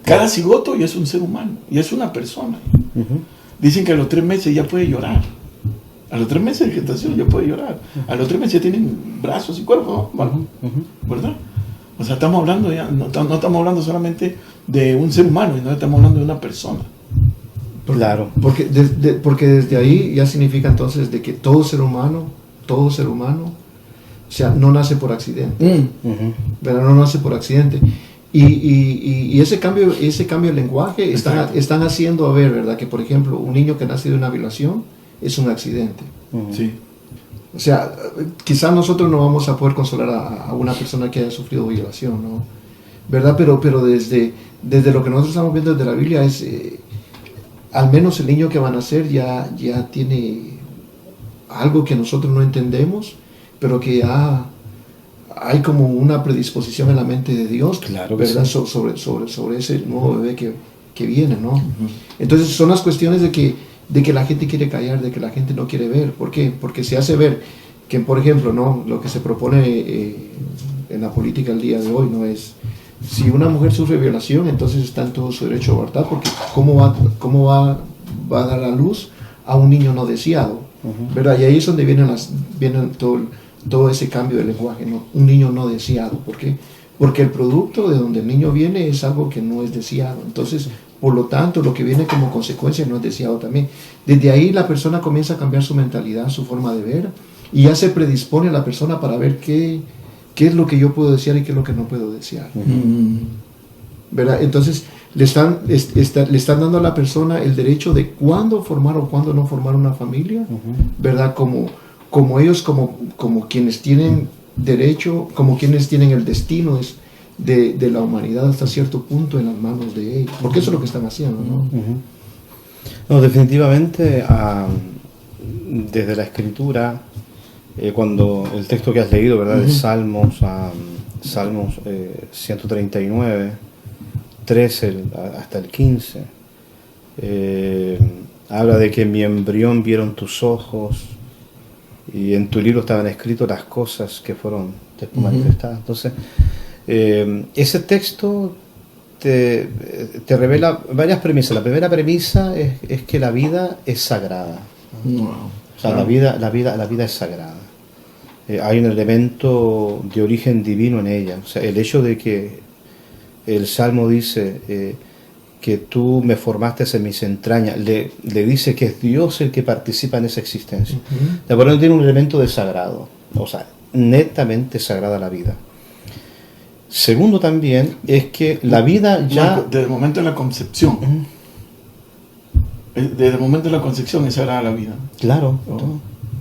cada cigoto ya es un ser humano, y es una persona. Dicen que a los 3 meses ya puede llorar. A los 3 meses de gestación ya puede llorar. A los 3 meses ya tienen brazos y cuerpo, ¿no? ¿Verdad? O sea, estamos hablando ya, no estamos hablando solamente de un ser humano, sino estamos hablando de una persona. Claro. Porque desde ahí ya significa entonces de que todo ser humano, o sea, no nace por accidente. ¿Verdad? No nace por accidente. Y ese cambio de lenguaje están haciendo a ver, ¿verdad? Que por ejemplo, un niño que nace de una violación es un accidente. Sí. O sea, quizás nosotros no vamos a poder consolar a una persona que haya sufrido violación, ¿no? ¿Verdad? Pero desde lo que nosotros estamos viendo desde la Biblia es, al menos el niño que va a nacer ya tiene algo que nosotros no entendemos, pero que hay como una predisposición en la mente de Dios, claro que ¿verdad? Sí. Sobre ese nuevo bebé que viene, ¿no? Entonces son las cuestiones de que la gente quiere callar, de que la gente no quiere ver. ¿Por qué? Porque se hace ver que, por ejemplo, ¿no? Lo que se propone en la política el día de hoy, ¿no? Es, si una mujer sufre violación, entonces está en todo su derecho a abortar, porque ¿cómo va a dar a luz a un niño no deseado? ¿Verdad? Y ahí es donde vienen todo ese cambio de lenguaje, ¿no? Un niño no deseado. ¿Por qué? Porque el producto de donde el niño viene es algo que no es deseado. Entonces, por lo tanto, lo que viene como consecuencia no es deseado también. Desde ahí la persona comienza a cambiar su mentalidad, su forma de ver, y ya se predispone a la persona para ver qué es lo que yo puedo desear y qué es lo que no puedo desear. ¿Verdad? Entonces, le están dando a la persona el derecho de cuándo formar o cuándo no formar una familia, ¿verdad? Como ellos, como quienes tienen derecho, como quienes tienen el destino de la humanidad hasta cierto punto en las manos de ellos, porque eso es lo que están haciendo, ¿no? No, definitivamente, desde la escritura, cuando el texto que has leído, ¿verdad? De Salmos 139, 13 hasta el 15, habla de que en mi embrión vieron tus ojos, y en tu libro estaban escritas las cosas que fueron después manifestadas. Entonces, ese texto te revela varias premisas. La primera premisa es que la vida es sagrada. O sea, la vida es sagrada. Hay un elemento de origen divino en ella. O sea, el hecho de que el Salmo dice que tú me formaste en mis entrañas, le dice que es Dios el que participa en esa existencia. De acuerdo, tiene un elemento de sagrado, o sea, netamente sagrada la vida. Segundo también es que la vida ya... Desde el momento de la concepción. Desde el momento de la concepción es sagrada la vida. Claro,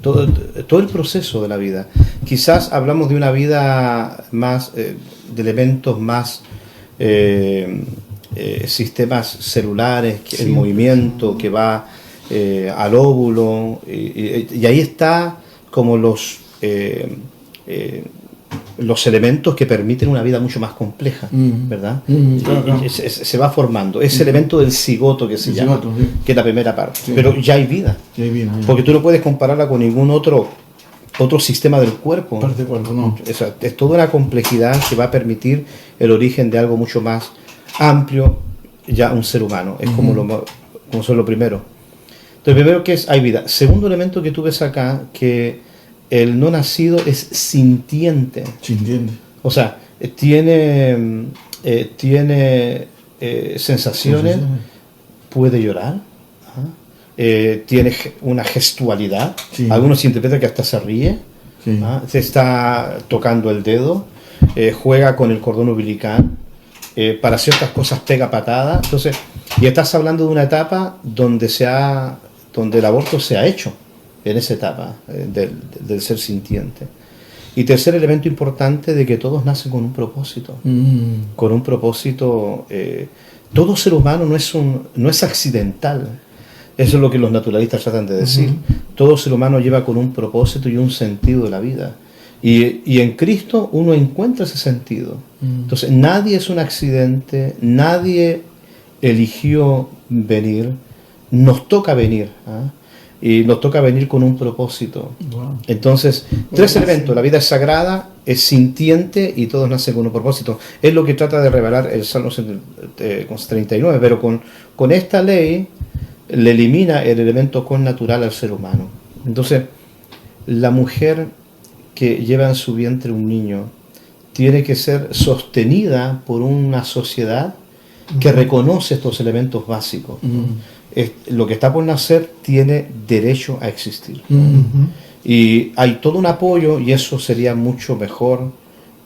todo el proceso de la vida. Quizás hablamos de una vida más, de elementos más... sistemas celulares, el movimiento que va al óvulo, y ahí está como los elementos que permiten una vida mucho más compleja, ¿verdad? Claro. Se va formando ese elemento del cigoto que se llama, cigoto, sí. que es la primera parte, Sí. pero ya hay vida, porque tú no puedes compararla con ningún otro sistema del cuerpo. Parte del cuerpo, no. Es toda una complejidad que va a permitir el origen de algo mucho más amplio, ya un ser humano. Es como eso es lo primero. Entonces, primero que hay vida. Segundo elemento que tú ves acá, que el no nacido es sintiente. Sintiente. O sea, tiene sensaciones, puede llorar, tiene una gestualidad. Sí. Algunos interpretan que hasta se ríe, Sí. se está tocando el dedo, juega con el cordón umbilical. para ciertas cosas pega patada. Entonces, y estás hablando de una etapa donde el aborto se ha hecho, en esa etapa del ser sintiente. Y tercer elemento importante, de que todos nacen con un propósito. Con un propósito. Todo ser humano no es accidental. Eso es lo que los naturalistas tratan de decir. Todo ser humano lleva con un propósito y un sentido de la vida. Y en Cristo uno encuentra ese sentido. Entonces, nadie es un accidente, nadie eligió venir, nos toca venir. Y nos toca venir con un propósito. Wow. Entonces, tres elementos: la vida es sagrada, es sintiente y todos nacen con un propósito. Es lo que trata de revelar el Salmo 39, pero con esta ley le elimina el elemento connatural al ser humano. Entonces, la mujer que lleva en su vientre un niño tiene que ser sostenida por una sociedad que reconoce estos elementos básicos. Lo que está por nacer tiene derecho a existir. Y hay todo un apoyo, y eso sería mucho mejor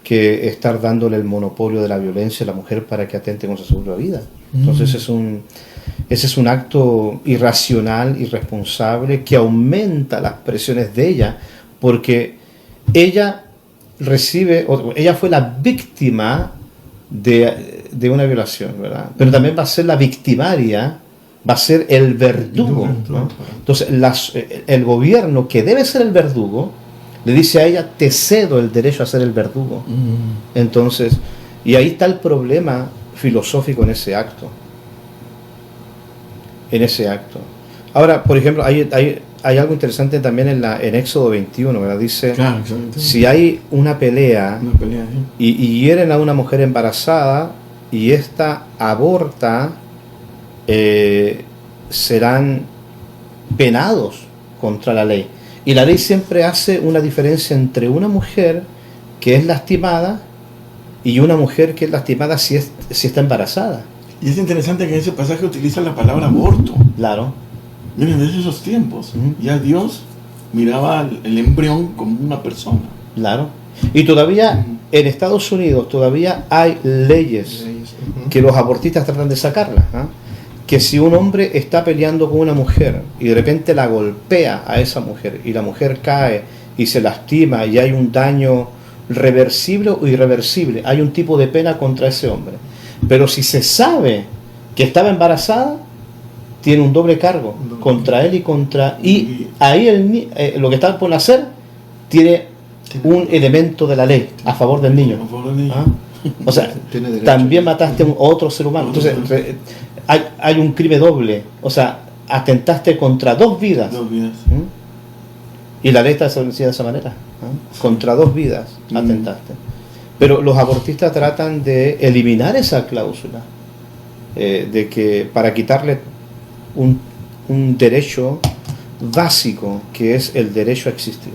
que estar dándole el monopolio de la violencia a la mujer para que atente contra su propia vida. Entonces ese es un acto irracional, irresponsable, que aumenta las presiones de ella, porque ella fue la víctima de una violación, ¿verdad? Pero también va a ser la victimaria, va a ser el verdugo, ¿no? Entonces el gobierno, que debe ser el verdugo, le dice a ella: te cedo el derecho a ser el verdugo. Entonces, y ahí está el problema filosófico en ese acto. Ahora, por ejemplo, hay algo interesante también en Éxodo 21, ¿verdad? Dice, claro, si hay una pelea ¿sí? y hieren a una mujer embarazada y ésta aborta, serán penados contra la ley. Y la ley siempre hace una diferencia entre una mujer que es lastimada y una mujer que es lastimada si está embarazada. Y es interesante que en ese pasaje utiliza la palabra aborto. Claro. Miren, desde esos tiempos, ya Dios miraba el embrión como una persona. Claro. Y todavía en Estados Unidos todavía hay leyes que los abortistas tratan de sacarlas. Que si un hombre está peleando con una mujer y de repente la golpea a esa mujer y la mujer cae y se lastima y hay un daño reversible o irreversible, hay un tipo de pena contra ese hombre. Pero si se sabe que estaba embarazada, tiene un doble cargo contra él y ahí lo que está por nacer tiene un elemento de la ley a favor del niño. O sea, también mataste a otro ser humano. Entonces hay un crimen doble. O sea, atentaste contra dos vidas. Y la ley está establecida de esa manera. Contra dos vidas atentaste. Pero los abortistas tratan de eliminar esa cláusula, de que para quitarle un derecho básico, que es el derecho a existir.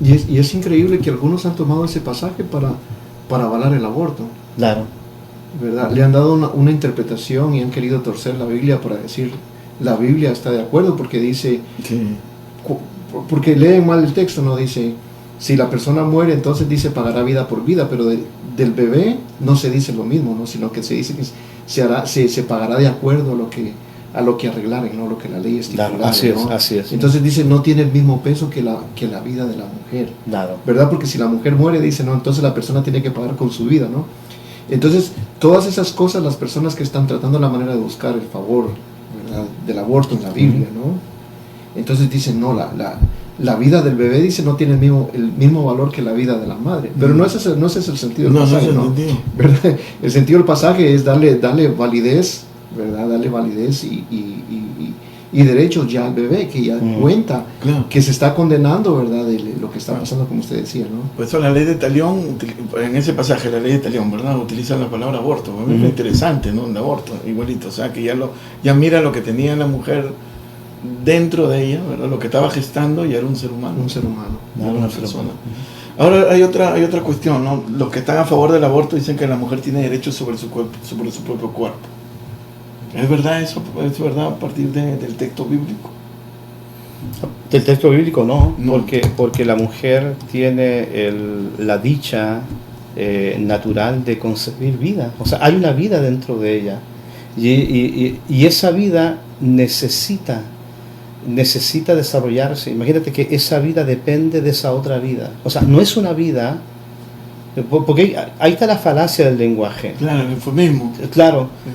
Y es increíble que algunos han tomado ese pasaje para avalar el aborto. Claro. ¿Verdad? Le han dado una interpretación y han querido torcer la Biblia para decir, la Biblia está de acuerdo porque dice, porque leen mal el texto, no dice, si la persona muere, entonces dice pagará vida por vida, pero del bebé no se dice lo mismo, ¿no? Sino que se dice que se pagará de acuerdo a lo que arreglaren, ¿no? Lo que la ley estipula. Claro, así es. Entonces dice, no tiene el mismo peso que la vida de la mujer. Claro. ¿Verdad? Porque si la mujer muere, dice, no, entonces la persona tiene que pagar con su vida, ¿no? Entonces, todas esas cosas, las personas que están tratando la manera de buscar el favor, ¿verdad?, del aborto en la Biblia, ¿no? Entonces dicen, no, la vida del bebé, dice, no tiene el mismo valor que la vida de la madre. Pero no ese es el sentido del pasaje, ¿no? ¿Verdad? El sentido del pasaje es darle validez, ¿verdad? Darle validez y derechos ya al bebé, que ya cuenta, que se está condenando, ¿verdad?, de lo que está pasando, como usted decía, ¿no? Por eso la ley de Talión, en ese pasaje, la ley de Talión, ¿verdad?, utiliza la palabra aborto. Es muy interesante, ¿no? Un aborto, igualito. O sea, que ya mira lo que tenía la mujer dentro de ella, ¿verdad? Lo que estaba gestando, y era un ser humano. Un ser humano. No una persona. Ahora hay otra cuestión, ¿no? Los que están a favor del aborto dicen que la mujer tiene derechos sobre su propio cuerpo. ¿Es verdad eso? ¿Es verdad a partir del texto bíblico? Del texto bíblico no. Porque la mujer tiene la dicha natural de concebir vida. O sea, hay una vida dentro de ella. Y esa vida necesita desarrollarse. Imagínate que esa vida depende de esa otra vida. O sea, no es una vida, porque ahí está la falacia del lenguaje. Claro, el eufemismo. Claro, Sí.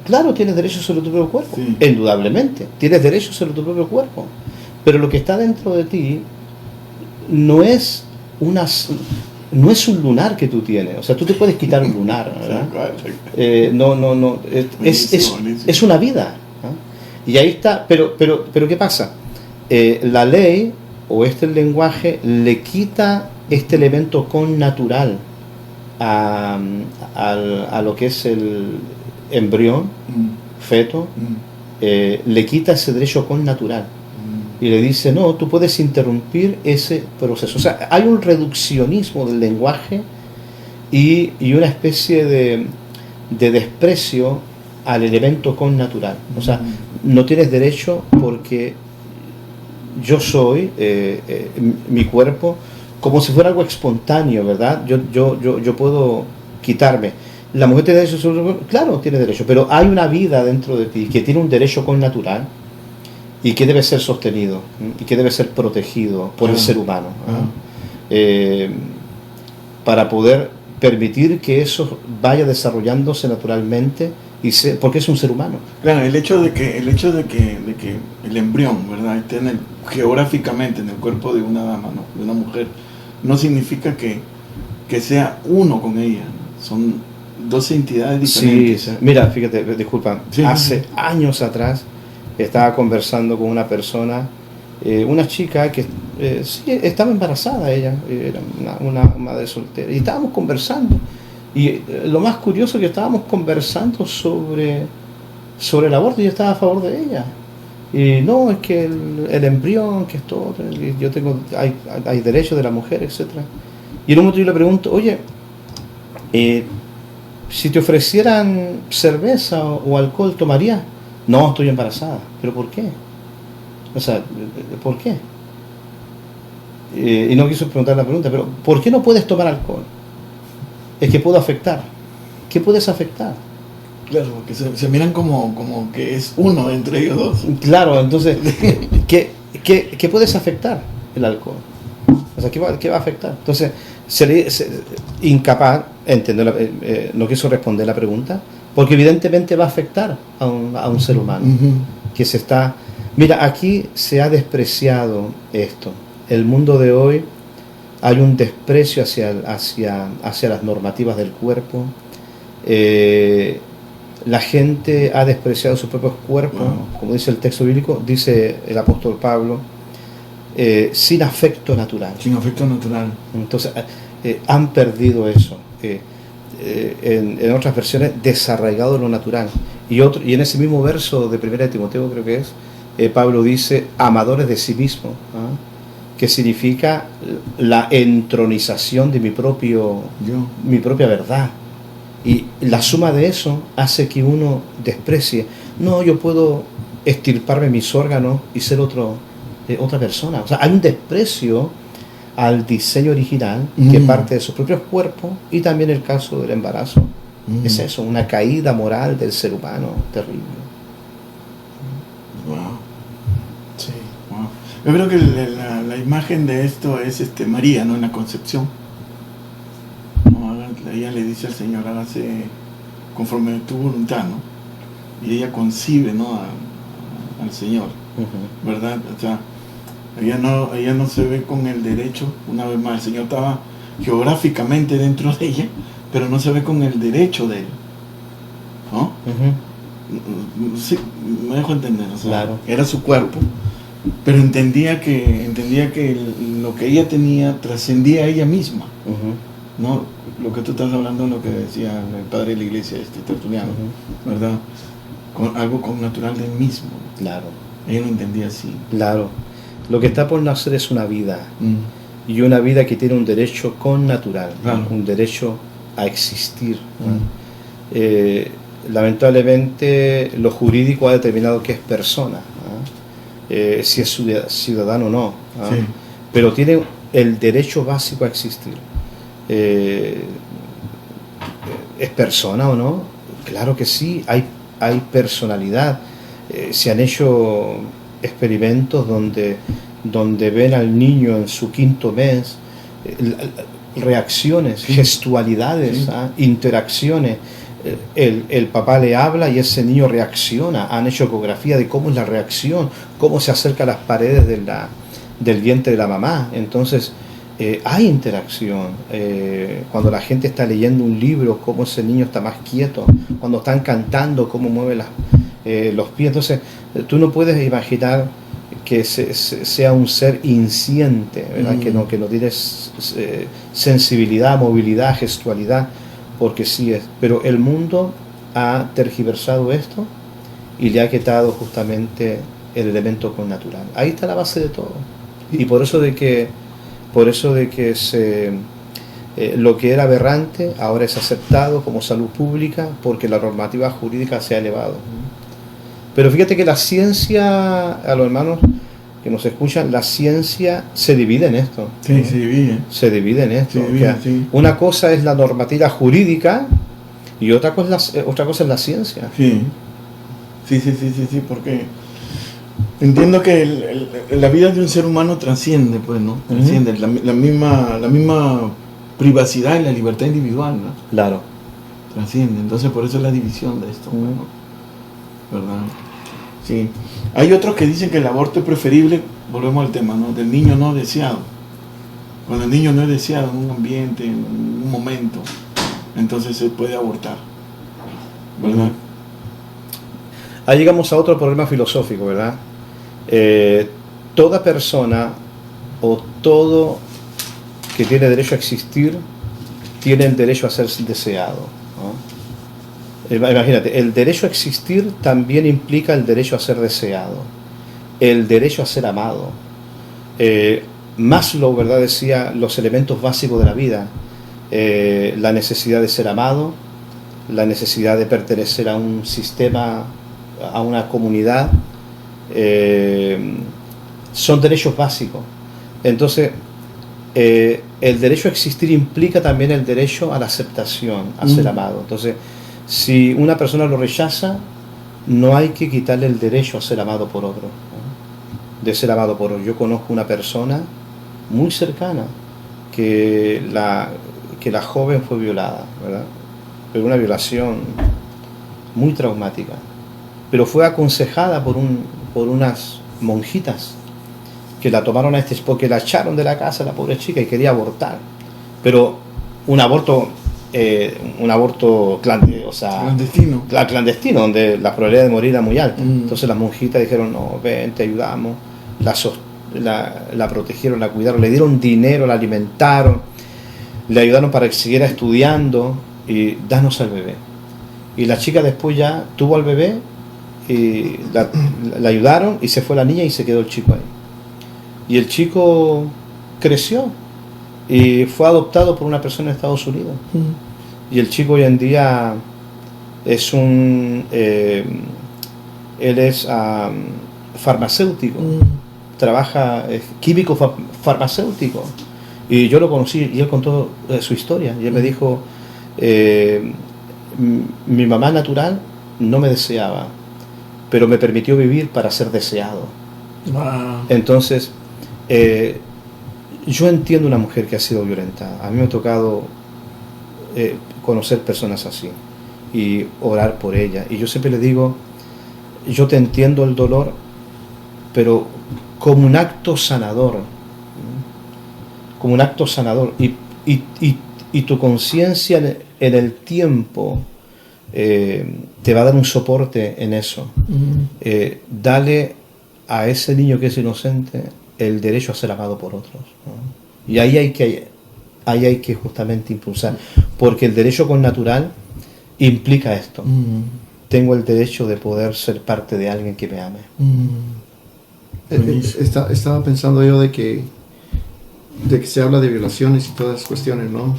claro, tienes derecho sobre tu propio cuerpo, Sí. indudablemente, tienes derecho sobre tu propio cuerpo, pero lo que está dentro de ti no es un lunar que tú tienes. O sea, tú te puedes quitar un lunar, ¿verdad? No, es una vida, ¿no? Y ahí está, pero ¿qué pasa? La ley o este lenguaje le quita este elemento connatural a lo que es el embrión, feto, le quita ese derecho connatural y le dice, no, tú puedes interrumpir ese proceso. O sea, hay un reduccionismo del lenguaje y una especie de desprecio al elemento connatural. O sea, no tienes derecho porque yo soy, mi cuerpo, como si fuera algo espontáneo, ¿verdad? Yo puedo quitarme. La mujer tiene derecho sobre su cuerpo, claro, tiene derecho, pero hay una vida dentro de ti que tiene un derecho connatural y que debe ser sostenido y que debe ser protegido por el ser humano, para poder permitir que eso vaya desarrollándose naturalmente porque es un ser humano. Claro, el hecho de que el embrión, ¿verdad?, esté geográficamente en el cuerpo de una dama, ¿no?, de una mujer, no significa que sea uno con ella. Son dos entidades diferentes. Sí, mira, fíjate, disculpa, Sí, hace años atrás estaba conversando con una persona, una chica que sí, estaba embarazada, ella era una madre soltera, y estábamos conversando, y lo más curioso es que estábamos conversando sobre el aborto, y yo estaba a favor de ella, y no, es que el embrión, que es todo, yo hay derechos de la mujer, etcétera. Y en un momento yo le pregunto, oye, si te ofrecieran cerveza o alcohol, ¿tomarías? No, estoy embarazada. ¿Pero por qué? O sea, ¿por qué? Y no quiso preguntar la pregunta, pero ¿por qué no puedes tomar alcohol? Es que puedo afectar. ¿Qué puedes afectar? Claro, porque se miran como que es uno entre ellos dos. Claro, entonces, ¿qué puedes afectar el alcohol? O sea, ¿qué va a afectar? Entonces, incapaz, no quiso responder la pregunta, porque evidentemente va a afectar a un ser humano que se está... Mira, aquí se ha despreciado esto. El mundo de hoy, hay un desprecio hacia las normativas del cuerpo. La gente ha despreciado sus propios cuerpos, como dice el texto bíblico, dice el apóstol Pablo, sin afecto natural. Sin afecto natural. Entonces, han perdido eso. En otras versiones, desarraigado de lo natural. Y en ese mismo verso de 1 Timoteo, creo que es, Pablo dice, amadores de sí mismo, que significa la entronización de mi propia verdad. Y la suma de eso hace que uno desprecie. No, yo puedo extirparme mis órganos y ser otra persona. O sea, hay un desprecio al diseño original que parte de sus propios cuerpos, y también el caso del embarazo. Es eso, una caída moral del ser humano terrible. Wow. Sí, wow. Yo creo que la imagen de esto es María, ¿no?, en la concepción. ¿No? Ella le dice al Señor, hágase conforme tu voluntad, ¿no? Y ella concibe, ¿no?, al Señor, ¿verdad? O sea, ella no se ve con el derecho. Una vez más, el Señor estaba geográficamente dentro de ella, pero no se ve con el derecho de él, ¿no? Sí, me dejo entender, o sea, claro. Era su cuerpo, pero entendía que lo que ella tenía trascendía a ella misma, ¿no? Lo que tú estás hablando, lo que decía el padre de la iglesia, Tertuliano, ¿verdad? Algo con natural de él mismo. Claro. Ella lo entendía así. Claro. Lo que está por nacer es una vida, y una vida que tiene un derecho connatural, un derecho a existir. Lamentablemente, lo jurídico ha determinado que es persona, si es ciudadano o no, Sí. pero tiene el derecho básico a existir. ¿Es persona o no? Claro que sí, hay personalidad. Se han hecho experimentos donde ven al niño en su 5º mes, reacciones, gestualidades, interacciones. El papá le habla y ese niño reacciona. Han hecho ecografía de cómo es la reacción, cómo se acerca a las paredes del vientre de la mamá. Entonces hay interacción. Cuando la gente está leyendo un libro, cómo ese niño está más quieto. Cuando están cantando, cómo mueve los pies. Entonces tú no puedes imaginar que sea un ser insciente, ¿verdad? Que no tiene sensibilidad, movilidad, gestualidad, porque sí es. Pero el mundo ha tergiversado esto y le ha quitado justamente el elemento connatural. Ahí está la base de todo. Y por eso de que lo que era aberrante ahora es aceptado como salud pública, porque la normativa jurídica se ha elevado. Pero fíjate que la ciencia, a los hermanos que nos escuchan, la ciencia se divide en esto. Sí, ¿no? Se divide en esto. Sí. Una cosa es la normativa jurídica y otra cosa es la ciencia. Sí, porque entiendo que la vida de un ser humano trasciende, pues, ¿no? Trasciende la misma privacidad y la libertad individual, ¿no? Claro. Trasciende. Entonces, por eso es la división de esto, ¿no? ¿Verdad? Sí. Hay otros que dicen que el aborto es preferible, volvemos al tema, ¿no? Del niño no deseado. Cuando el niño no es deseado en un ambiente, en un momento, entonces se puede abortar, ¿verdad? Ahí llegamos a otro problema filosófico, ¿verdad? Toda persona o todo que tiene derecho a existir tiene el derecho a ser deseado, ¿no? Imagínate, el derecho a existir también implica el derecho a ser deseado, el derecho a ser amado. Maslow, ¿verdad?, decía los elementos básicos de la vida: la necesidad de ser amado, la necesidad de pertenecer a un sistema, a una comunidad, son derechos básicos. Entonces, el derecho a existir implica también el derecho a la aceptación, a ser amado. Entonces, si una persona lo rechaza, no hay que quitarle el derecho a ser amado por otro, ¿no? De ser amado por otro. Yo conozco una persona muy cercana que la joven fue violada, ¿verdad? Pero una violación muy traumática. Pero fue aconsejada por unas monjitas que la tomaron porque la echaron de la casa, la pobre chica, y quería abortar. Pero un aborto clandestino. Clandestino, donde la probabilidad de morir era muy alta. Entonces las monjitas dijeron: no, ven, te ayudamos. La protegieron, la cuidaron, le dieron dinero, la alimentaron, le ayudaron para que siguiera estudiando y danos al bebé. Y la chica después ya tuvo al bebé y la ayudaron, y se fue la niña y se quedó el chico ahí. Y el chico creció y fue adoptado por una persona en Estados Unidos. Y el chico hoy en día es él es farmacéutico, trabaja, es químico farmacéutico. Y yo lo conocí y él contó su historia. Y él me dijo: mi mamá natural no me deseaba, pero me permitió vivir para ser deseado. Wow. Entonces, yo entiendo una mujer que ha sido violentada. A mí me ha tocado conocer personas así y orar por ella. Y yo siempre le digo: yo te entiendo el dolor, pero como un acto sanador, como un acto sanador. Y tu conciencia en el tiempo te va a dar un soporte en eso. Dale a ese niño que es inocente el derecho a ser amado por otros, ¿no? Y ahí hay que justamente impulsar, porque el derecho connatural implica esto. Tengo el derecho de poder ser parte de alguien que me ame. Estaba pensando yo de que se habla de violaciones y todas esas cuestiones, ¿no?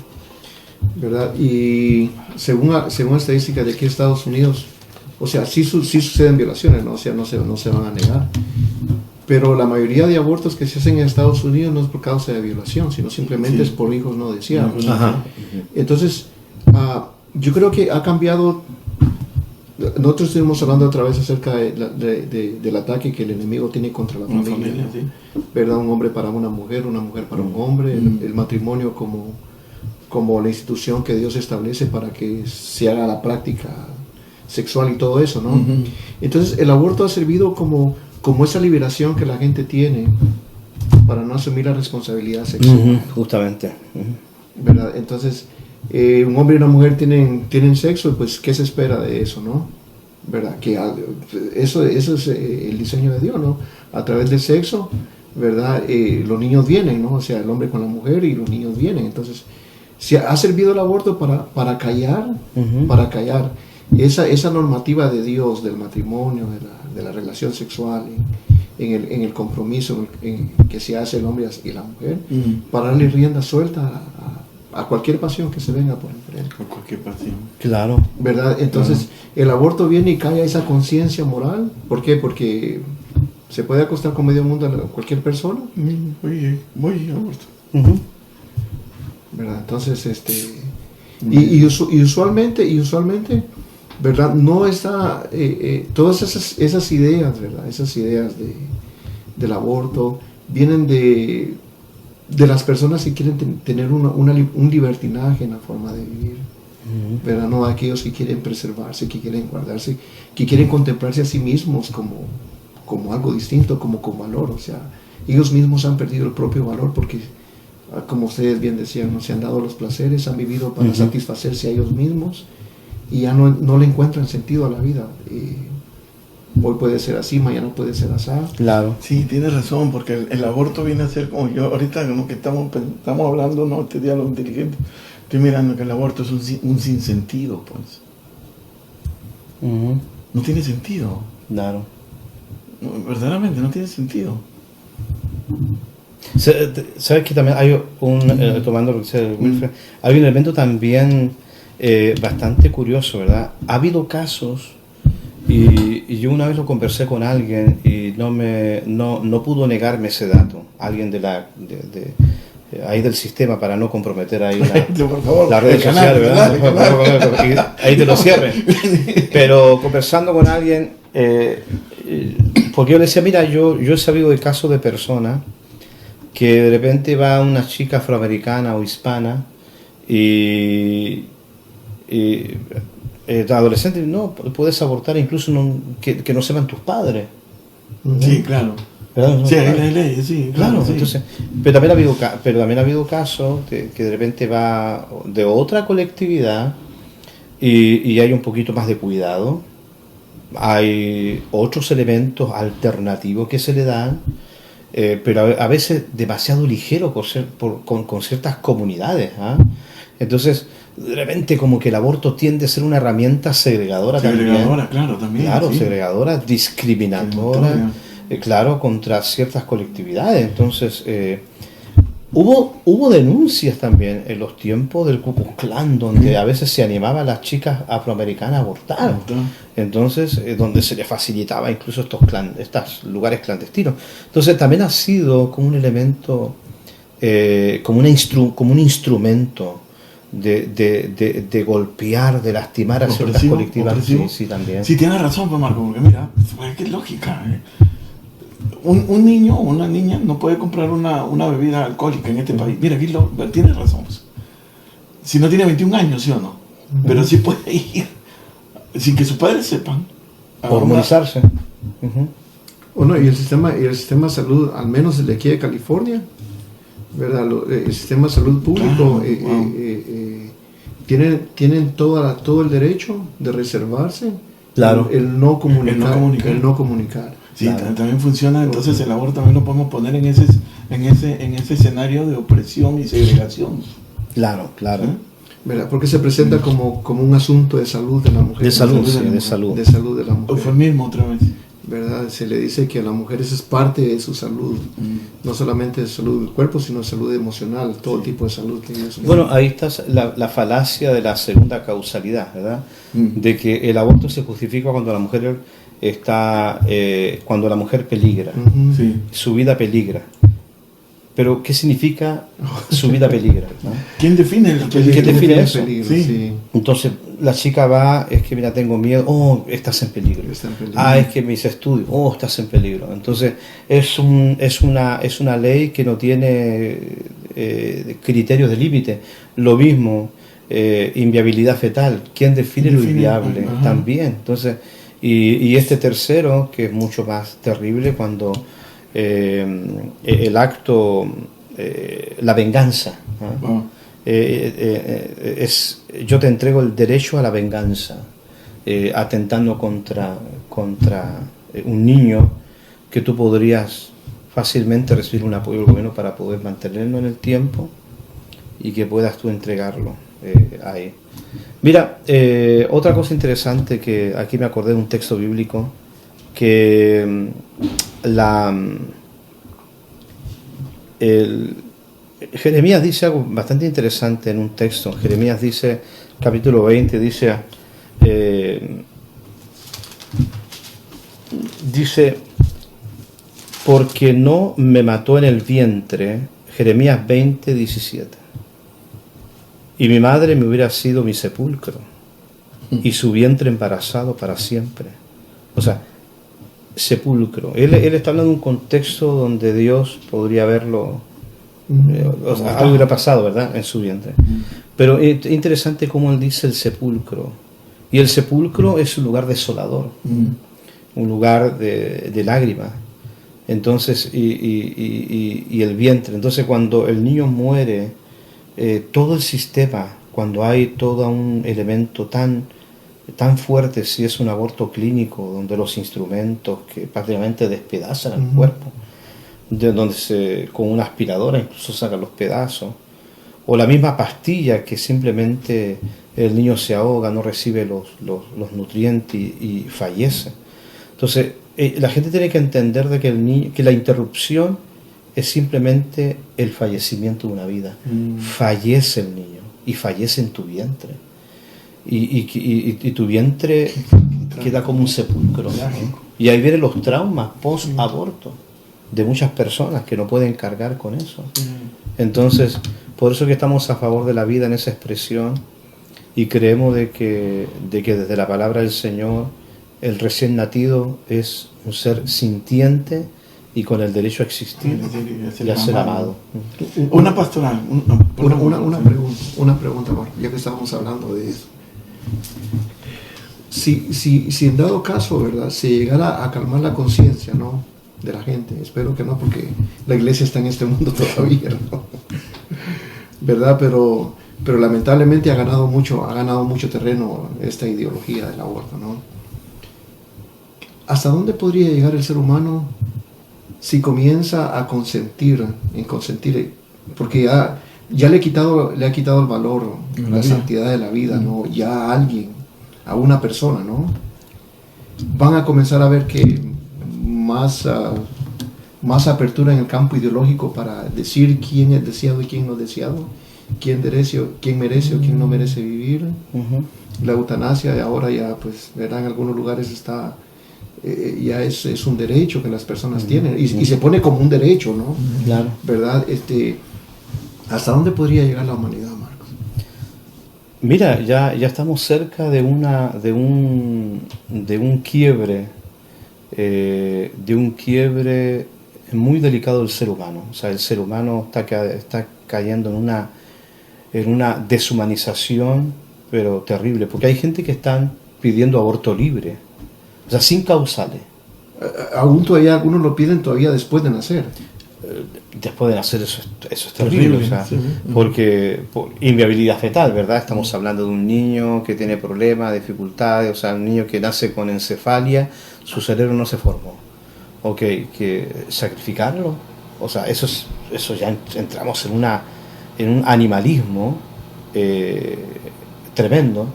¿Verdad? Y según estadísticas de aquí en Estados Unidos, o sea, sí suceden violaciones, ¿no? O sea, no se van a negar. Pero la mayoría de abortos que se hacen en Estados Unidos no es por causa de violación, sino simplemente Sí. es por hijos no deseados. Ajá. Entonces, yo creo que ha cambiado. Nosotros estuvimos hablando otra vez acerca del ataque que el enemigo tiene contra la Una familia, familia, ¿no? sí. ¿Verdad? Un hombre para una mujer para un hombre, el matrimonio como la institución que Dios establece para que se haga la práctica sexual y todo eso, ¿no? Ujú. Entonces, el aborto ha servido como esa liberación que la gente tiene para no asumir la responsabilidad sexual. Justamente. Ujú. ¿Verdad? Entonces, un hombre y una mujer tienen sexo, pues ¿qué se espera de eso, no? ¿Verdad? Que eso es el diseño de Dios, ¿no? A través del sexo, ¿verdad? Los niños vienen, ¿no? O sea, el hombre con la mujer y los niños vienen. Entonces, si ha servido el aborto para callar, Ujú. para callar esa normativa de Dios del matrimonio, de la relación sexual, en el compromiso en que se hace el hombre y la mujer, para darle rienda suelta a cualquier pasión que se venga por enfrente, Por cualquier pasión. Claro. ¿verdad? Entonces, el aborto viene y calla esa conciencia moral. ¿Por qué? Porque se puede acostar con medio mundo a cualquier persona, Muy aborto. Ujú. ¿verdad? Entonces, y usualmente, ¿verdad? No está, todas esas ideas, ¿verdad? Esas ideas del aborto vienen de las personas que quieren tener un libertinaje en la forma de vivir, ¿verdad? No aquellos que quieren preservarse, que quieren guardarse, que quieren contemplarse a sí mismos como algo distinto, como con valor. O sea, ellos mismos han perdido el propio valor porque, como ustedes bien decían, no se han dado los placeres, han vivido para satisfacerse a ellos mismos y ya no le encuentran sentido a la vida. Hoy puede ser así, mañana puede ser así. Claro. Sí, tienes razón, porque el aborto viene a ser como yo, ahorita como que estamos hablando, ¿no? Este diálogo inteligente. Estoy mirando que el aborto es un sinsentido, pues. Ujú. No tiene sentido. Claro. No, verdaderamente no tiene sentido. ¿Sabes que también hay tomando lo que dice Wilfred, hay un elemento también bastante curioso, ¿verdad? Ha habido casos, y yo una vez lo conversé con alguien y no pudo negarme ese dato, alguien de ahí del sistema, para no comprometer ahí Por favor, las redes el canal, sociales, ¿verdad? Y ahí te lo cierren. Pero conversando con alguien, porque yo le decía, mira, yo he sabido de casos de personas que de repente va una chica afroamericana o hispana y adolescente, no, puedes abortar incluso que no sepan tus padres. Sí, claro. ¿Verdad? Sí, hay leyes, sí. Claro, sí. entonces, pero también ha habido casos que de repente va de otra colectividad y hay un poquito más de cuidado. Hay otros elementos alternativos que se le dan, pero a veces demasiado ligero con ciertas comunidades. Entonces, de repente como que el aborto tiende a ser una herramienta segregadora también. Claro, también. Claro, sí. segregadora, discriminatoria, claro, contra ciertas colectividades. Entonces, hubo denuncias también en los tiempos del Ku Klux Klan, donde a veces se animaba a las chicas afroamericanas a abortar. Entonces, donde se les facilitaba incluso estos lugares clandestinos. Entonces, también ha sido como un elemento, como un instrumento de golpear, de lastimar a ciertas colectivas. Sí, también. Sí, tienes razón, pues, Marco, porque mira, qué lógica. Un niño o una niña no puede comprar una bebida alcohólica en este país. Mira, aquí tienes razón. Pues. Si no tiene 21 años, ¿sí o no? Pero sí puede ir sin que sus padres sepan. Hormonizarse. Bueno, y el sistema de salud, al menos el de aquí de California, ¿verdad? El sistema de salud público tienen todo el derecho de reservarse, claro, el no comunicar. Sí, claro. También funciona. Entonces el aborto también lo podemos poner en ese escenario de opresión y segregación. Claro. ¿Sí? ¿Verdad? Porque se presenta como un asunto de salud de la mujer. De salud de la mujer. Eufemismo otra vez. ¿Verdad? Se le dice que a la mujer esa es parte de su salud, no solamente de salud del cuerpo, sino salud emocional, todo tipo de salud que ellos. Bueno, ahí está la falacia de la segunda causalidad, ¿verdad? De que el aborto se justifica cuando la mujer está cuando la mujer peligra, Sí. su vida peligra. Pero, ¿qué significa su vida peligra? ¿no? ¿Quién define el peligro? ¿Quién define eso? Peligro, Sí. sí. Entonces, la chica va, es que mira, tengo miedo, oh, estás en peligro. Está en peligro. Ah, es que mis estudios, oh, estás en peligro. Entonces, es una ley que no tiene criterios de límite. Lo mismo, inviabilidad fetal. ¿Quién define lo inviable? Ajá. También. Entonces, y este tercero, que es mucho más terrible, cuando el acto, la venganza, ¿no? Wow. Yo te entrego el derecho a la venganza, atentando contra un niño que tú podrías fácilmente recibir un apoyo del gobierno para poder mantenerlo en el tiempo y que puedas tú entregarlo ahí. Mira, otra cosa interesante que aquí me acordé de un texto bíblico que Jeremías dice algo bastante interesante en un texto. Jeremías dice, capítulo 20, dice, porque no me mató en el vientre, Jeremías 20, 17, y mi madre me hubiera sido mi sepulcro, y su vientre embarazado para siempre. O sea, sepulcro. Él está hablando de un contexto donde Dios podría haberlo, o sea, algo hubiera pasado, ¿verdad?, en su vientre. Pero es interesante cómo él dice el sepulcro. Y el sepulcro es un lugar desolador, un lugar de lágrimas. Entonces, y el vientre. Entonces, cuando el niño muere, todo el sistema, cuando hay todo un elemento tan fuerte, si es un aborto clínico, donde los instrumentos que prácticamente despedazan el cuerpo, donde con una aspiradora incluso sacan los pedazos, o la misma pastilla que simplemente el niño se ahoga, no recibe los nutrientes y fallece. Entonces, la gente tiene que entender de que la interrupción es simplemente el fallecimiento de una vida. Fallece el niño y fallece en tu vientre. Y tu vientre queda como un sepulcro, ¿no? Y ahí vienen los traumas post-aborto de muchas personas que no pueden cargar con eso. Entonces, por eso que estamos a favor de la vida en esa expresión y creemos de que desde la palabra del Señor el recién nacido es un ser sintiente y con el derecho a existir y a ser amado. Una pastoral. Una pregunta, Marco, ya que estábamos hablando de eso. Si en dado caso, ¿verdad?, se llegara a calmar la conciencia, ¿no?, de la gente, espero que no, porque la iglesia está en este mundo todavía, ¿no? ¿Verdad? Pero lamentablemente ha ganado mucho terreno esta ideología del aborto, ¿no? ¿Hasta dónde podría llegar el ser humano si comienza a consentir, porque ya le ha quitado el valor, la santidad de la vida, ¿no?, ya a alguien, a una persona, ¿no? Van a comenzar a ver que más apertura en el campo ideológico para decir quién es deseado y quién no es deseado, quién merece o quién no merece vivir. La eutanasia de ahora ya, pues, ¿verdad?, en algunos lugares está, ya es un derecho que las personas tienen y se pone como un derecho, ¿no? Claro. ¿Verdad? ¿Hasta dónde podría llegar la humanidad, Marcos? Mira, ya estamos cerca de un quiebre, muy delicado del ser humano. O sea, el ser humano está cayendo en una deshumanización, pero terrible, porque hay gente que están pidiendo aborto libre, o sea, sin causales. Aún todavía algunos lo piden todavía después de nacer. Después de nacer eso es terrible, o sea, porque inviabilidad fetal, ¿verdad? Estamos hablando de un niño que tiene problemas, dificultades, o sea, un niño que nace con encefalia, su cerebro no se formó. Ok, que sacrificarlo, o sea, eso ya entramos en un animalismo tremendo.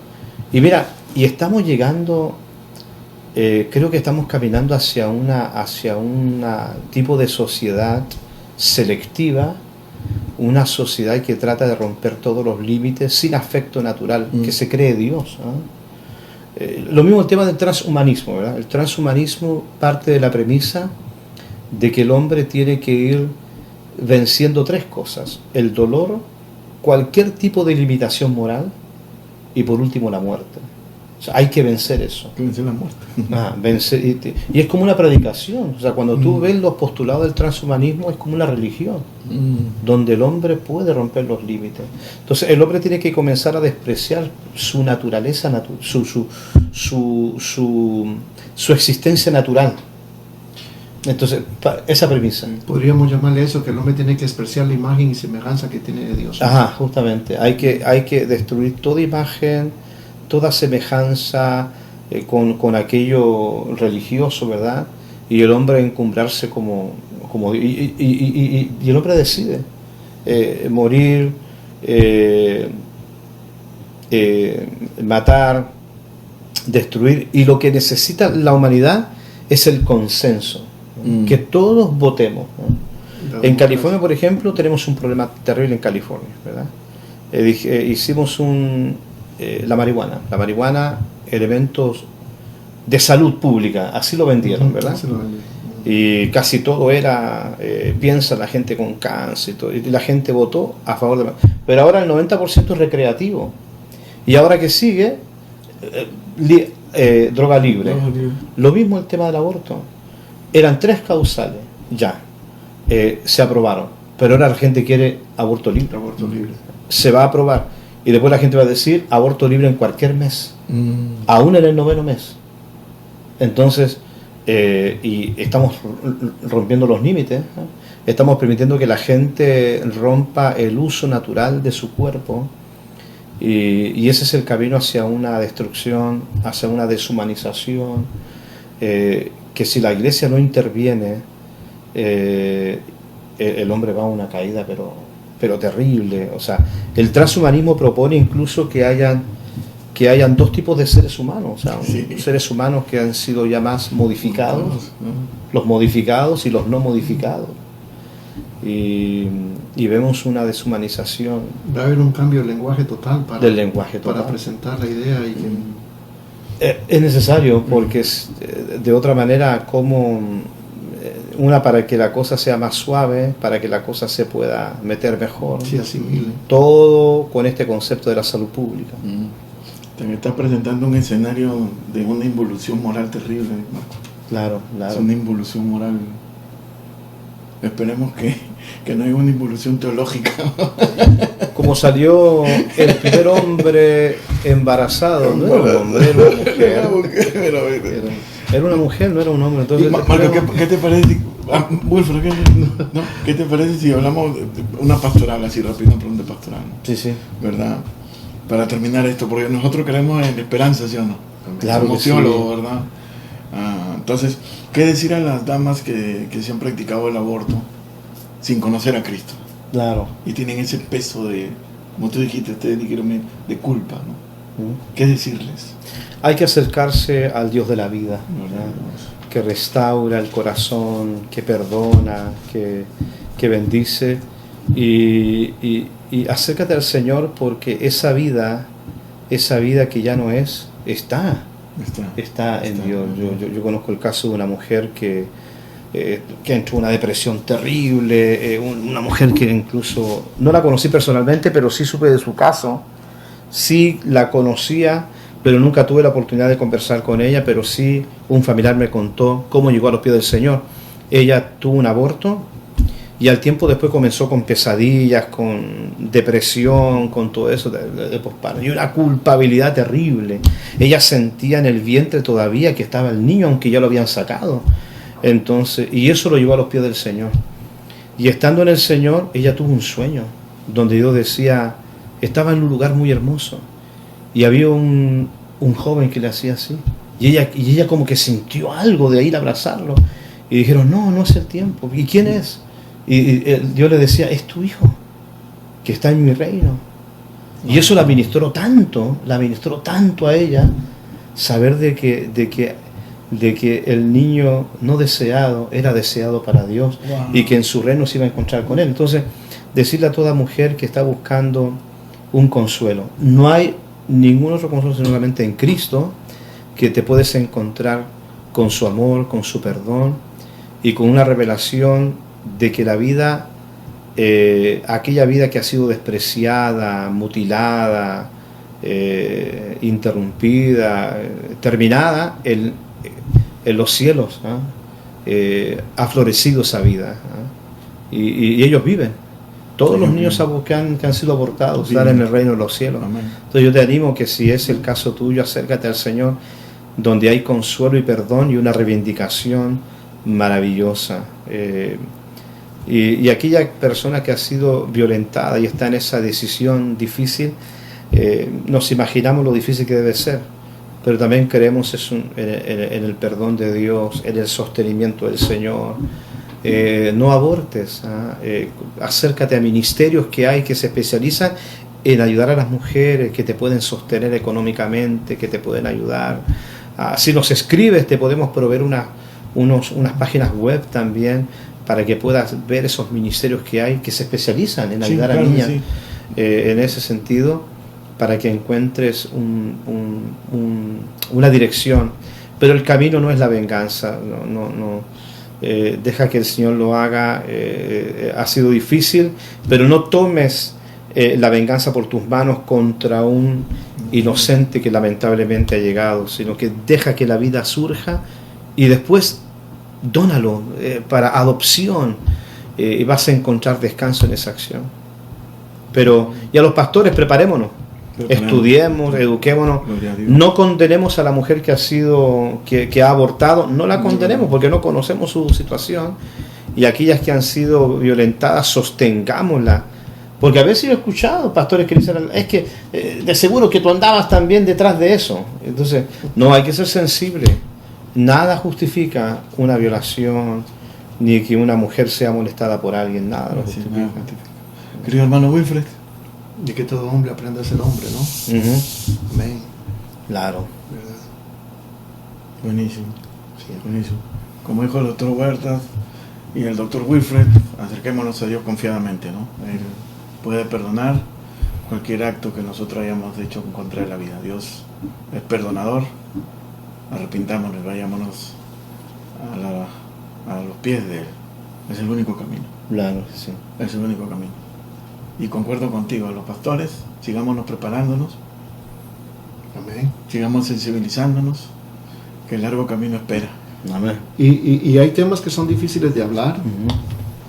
Y mira, y estamos llegando, creo que estamos caminando hacia un tipo de sociedad selectiva, una sociedad que trata de romper todos los límites sin afecto natural, que se cree Dios, ¿no? Lo mismo el tema del transhumanismo, ¿verdad? El transhumanismo parte de la premisa de que el hombre tiene que ir venciendo tres cosas: el dolor, cualquier tipo de limitación moral y por último la muerte. O sea, hay que vencer eso. Hay que vencer la muerte. Vencer, y es como una predicación. O sea, cuando tú ves los postulados del transhumanismo, es como una religión, donde el hombre puede romper los límites. Entonces, el hombre tiene que comenzar a despreciar su naturaleza, su existencia natural. Entonces, esa premisa. Podríamos llamarle eso, que el hombre tiene que despreciar la imagen y semejanza que tiene de Dios. Ajá, justamente. Hay que destruir toda imagen, toda semejanza con aquello religioso, ¿verdad? Y el hombre encumbrarse como y el hombre decide morir, matar, destruir. Y lo que necesita la humanidad es el consenso, que todos votemos, ¿no? En California, por ejemplo, tenemos un problema terrible en California, ¿verdad? Hicimos la marihuana, elementos de salud pública, así lo vendieron, ¿verdad? Así lo vendieron. Y casi todo era, piensa la gente con cáncer y todo, y la gente votó a favor de... Pero ahora el 90% es recreativo. Y ahora que sigue, droga libre. Lo mismo el tema del aborto. Eran 3 causales, ya, se aprobaron, pero ahora la gente quiere aborto libre. Aborto libre. Se va a aprobar. Y después la gente va a decir aborto libre en cualquier mes, aún en el 9º mes. Entonces, y estamos rompiendo los límites, ¿no? Estamos permitiendo que la gente rompa el uso natural de su cuerpo, y ese es el camino hacia una destrucción, hacia una deshumanización, que si la Iglesia no interviene, el hombre va a una caída, pero terrible. O sea, el transhumanismo propone incluso que hayan 2 tipos de seres humanos, o sea, seres humanos que han sido ya más modificados, los modificados y los no modificados. Y vemos una deshumanización. Va a haber un cambio del lenguaje total para presentar la idea. Es necesario, porque de otra manera, para que la cosa sea más suave, para que la cosa se pueda meter mejor. Sí, asimile. Todo con este concepto de la salud pública. Te estás presentando un escenario de una involución moral terrible, Marco. Claro. Es una involución moral. Esperemos que no haya una involución teológica. Como salió el primer hombre embarazado, no era un hombre, era una mujer. Era una mujer, no era un hombre. Entonces, Marco, ¿qué te parece? Wilfredo, ¿qué te parece si hablamos de una pastoral, así rápido, una pregunta pastoral? Sí. ¿Verdad? Para terminar esto, porque nosotros creemos en esperanza, ¿sí o no? Claro. Somos teólogos, ¿verdad? Entonces, ¿qué decir a las damas que se han practicado el aborto sin conocer a Cristo? Claro. Y tienen ese peso de, como tú dijiste, de culpa, ¿no? ¿Qué decirles? Hay que acercarse al Dios de la vida, ¿verdad? Que restaura el corazón, que perdona, que bendice, y acércate al Señor, porque esa vida que ya no es, está en Dios. Yo conozco el caso de una mujer que entró en una depresión terrible, una mujer que incluso no la conocí personalmente, pero sí supe de su caso, sí la conocía, pero nunca tuve la oportunidad de conversar con ella, pero sí un familiar me contó cómo llegó a los pies del Señor. Ella tuvo un aborto y al tiempo después comenzó con pesadillas, con depresión, con todo eso de posparto, y una culpabilidad terrible. Ella sentía en el vientre todavía que estaba el niño, aunque ya lo habían sacado. Entonces, y eso lo llevó a los pies del Señor. Y estando en el Señor, ella tuvo un sueño donde Dios decía, estaba en un lugar muy hermoso y había un joven que le hacía así, y ella como que sintió algo de ir a abrazarlo, y dijeron, no es el tiempo. ¿Y quién es? Y Dios le decía, es tu hijo que está en mi reino. Y eso la ministró tanto a ella, saber de que el niño no deseado era deseado para Dios. Wow. Y que en su reino se iba a encontrar con él. Entonces, decirle a toda mujer que está buscando un consuelo, no hay ningún otro consuelo solamente en Cristo, que te puedes encontrar con su amor, con su perdón y con una revelación de que la vida, aquella vida que ha sido despreciada, mutilada, interrumpida, terminada en los cielos, ha florecido esa vida, y ellos viven. Todos los niños que han sido abortados están en el reino de los cielos. Amén. Entonces yo te animo que si es el caso tuyo, acércate al Señor, donde hay consuelo y perdón y una reivindicación maravillosa. Y aquella persona que ha sido violentada y está en esa decisión difícil, nos imaginamos lo difícil que debe ser, pero también creemos en el perdón de Dios, en el sostenimiento del Señor. No abortes, acércate a ministerios que hay que se especializan en ayudar a las mujeres, que te pueden sostener económicamente, que te pueden ayudar. Si nos escribes, te podemos proveer unas páginas web también para que puedas ver esos ministerios que hay que se especializan en ayudar a niñas, en ese sentido, para que encuentres una dirección. Pero el camino no es la venganza, deja que el Señor lo haga. Ha sido difícil, pero no tomes la venganza por tus manos contra un inocente que lamentablemente ha llegado, sino que deja que la vida surja y después dónalo para adopción, y vas a encontrar descanso en esa acción. Pero, y a los pastores, preparémonos. Estudiemos, eduquémonos, no condenemos a la mujer que ha abortado, no la condenemos porque no conocemos su situación, y aquellas que han sido violentadas, sostengámosla, porque a veces yo he escuchado pastores que dicen, es que de seguro que tú andabas también detrás de eso. Entonces, no, hay que ser sensible. Nada justifica una violación, ni que una mujer sea molestada por alguien, nada lo justifica. Querido hermano Wilfred, De que todo hombre aprenda a ser hombre, ¿no? Amén. Claro. ¿Verdad? buenísimo. Sí. Buenísimo. Como dijo el doctor Huertas y el doctor Wilfred, acerquémonos a Dios confiadamente, ¿no? Él puede perdonar cualquier acto que nosotros hayamos hecho en contra de la vida. Dios es perdonador. Arrepintámonos, vayámonos a los pies de Él. Es el único camino. Claro, sí. Es el único camino. Y concuerdo contigo, los pastores, sigámonos preparándonos, Amén. sigamos sensibilizándonos, que el largo camino espera. Amén. Y hay temas que son difíciles de hablar,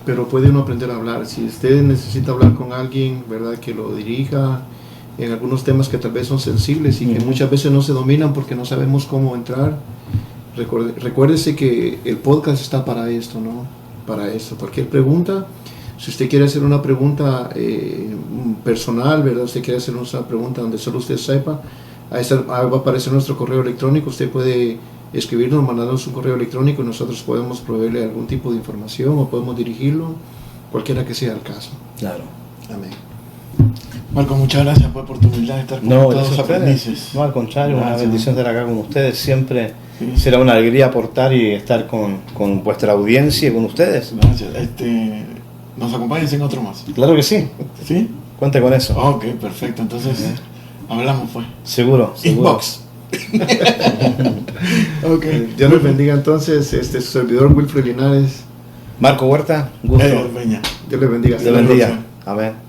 pero puede uno aprender a hablar. Si usted necesita hablar con alguien, ¿verdad?, que lo dirija en algunos temas que tal vez son sensibles y que muchas veces no se dominan porque no sabemos cómo entrar, recuérdese que el podcast está para esto, ¿no? Para esto. Cualquier pregunta, si usted quiere hacer una pregunta personal, ¿verdad? Usted quiere hacer una pregunta donde solo usted sepa, ahí va a aparecer nuestro correo electrónico. Usted puede escribirnos, mandarnos un correo electrónico y nosotros podemos proveerle algún tipo de información o podemos dirigirlo, cualquiera que sea el caso. Claro. Amén. Marco, muchas gracias pues, por tu humildad de estar con No, todos los aprendices. no, al contrario, una Gracias. bendición estar acá con ustedes. Siempre Sí. será una alegría aportar y estar con vuestra audiencia y con ustedes. Gracias. ¿Nos acompañas en otro más? Claro que sí, ¿Sí? cuente con eso. Ok, perfecto. Entonces, hablamos pues. Seguro, seguro. Inbox. Ok. Dios les bendiga entonces, su servidor Wilfred Linares. Marco Huerta, gusto. Peña. Dios les bendiga. Dios bendiga. Amén.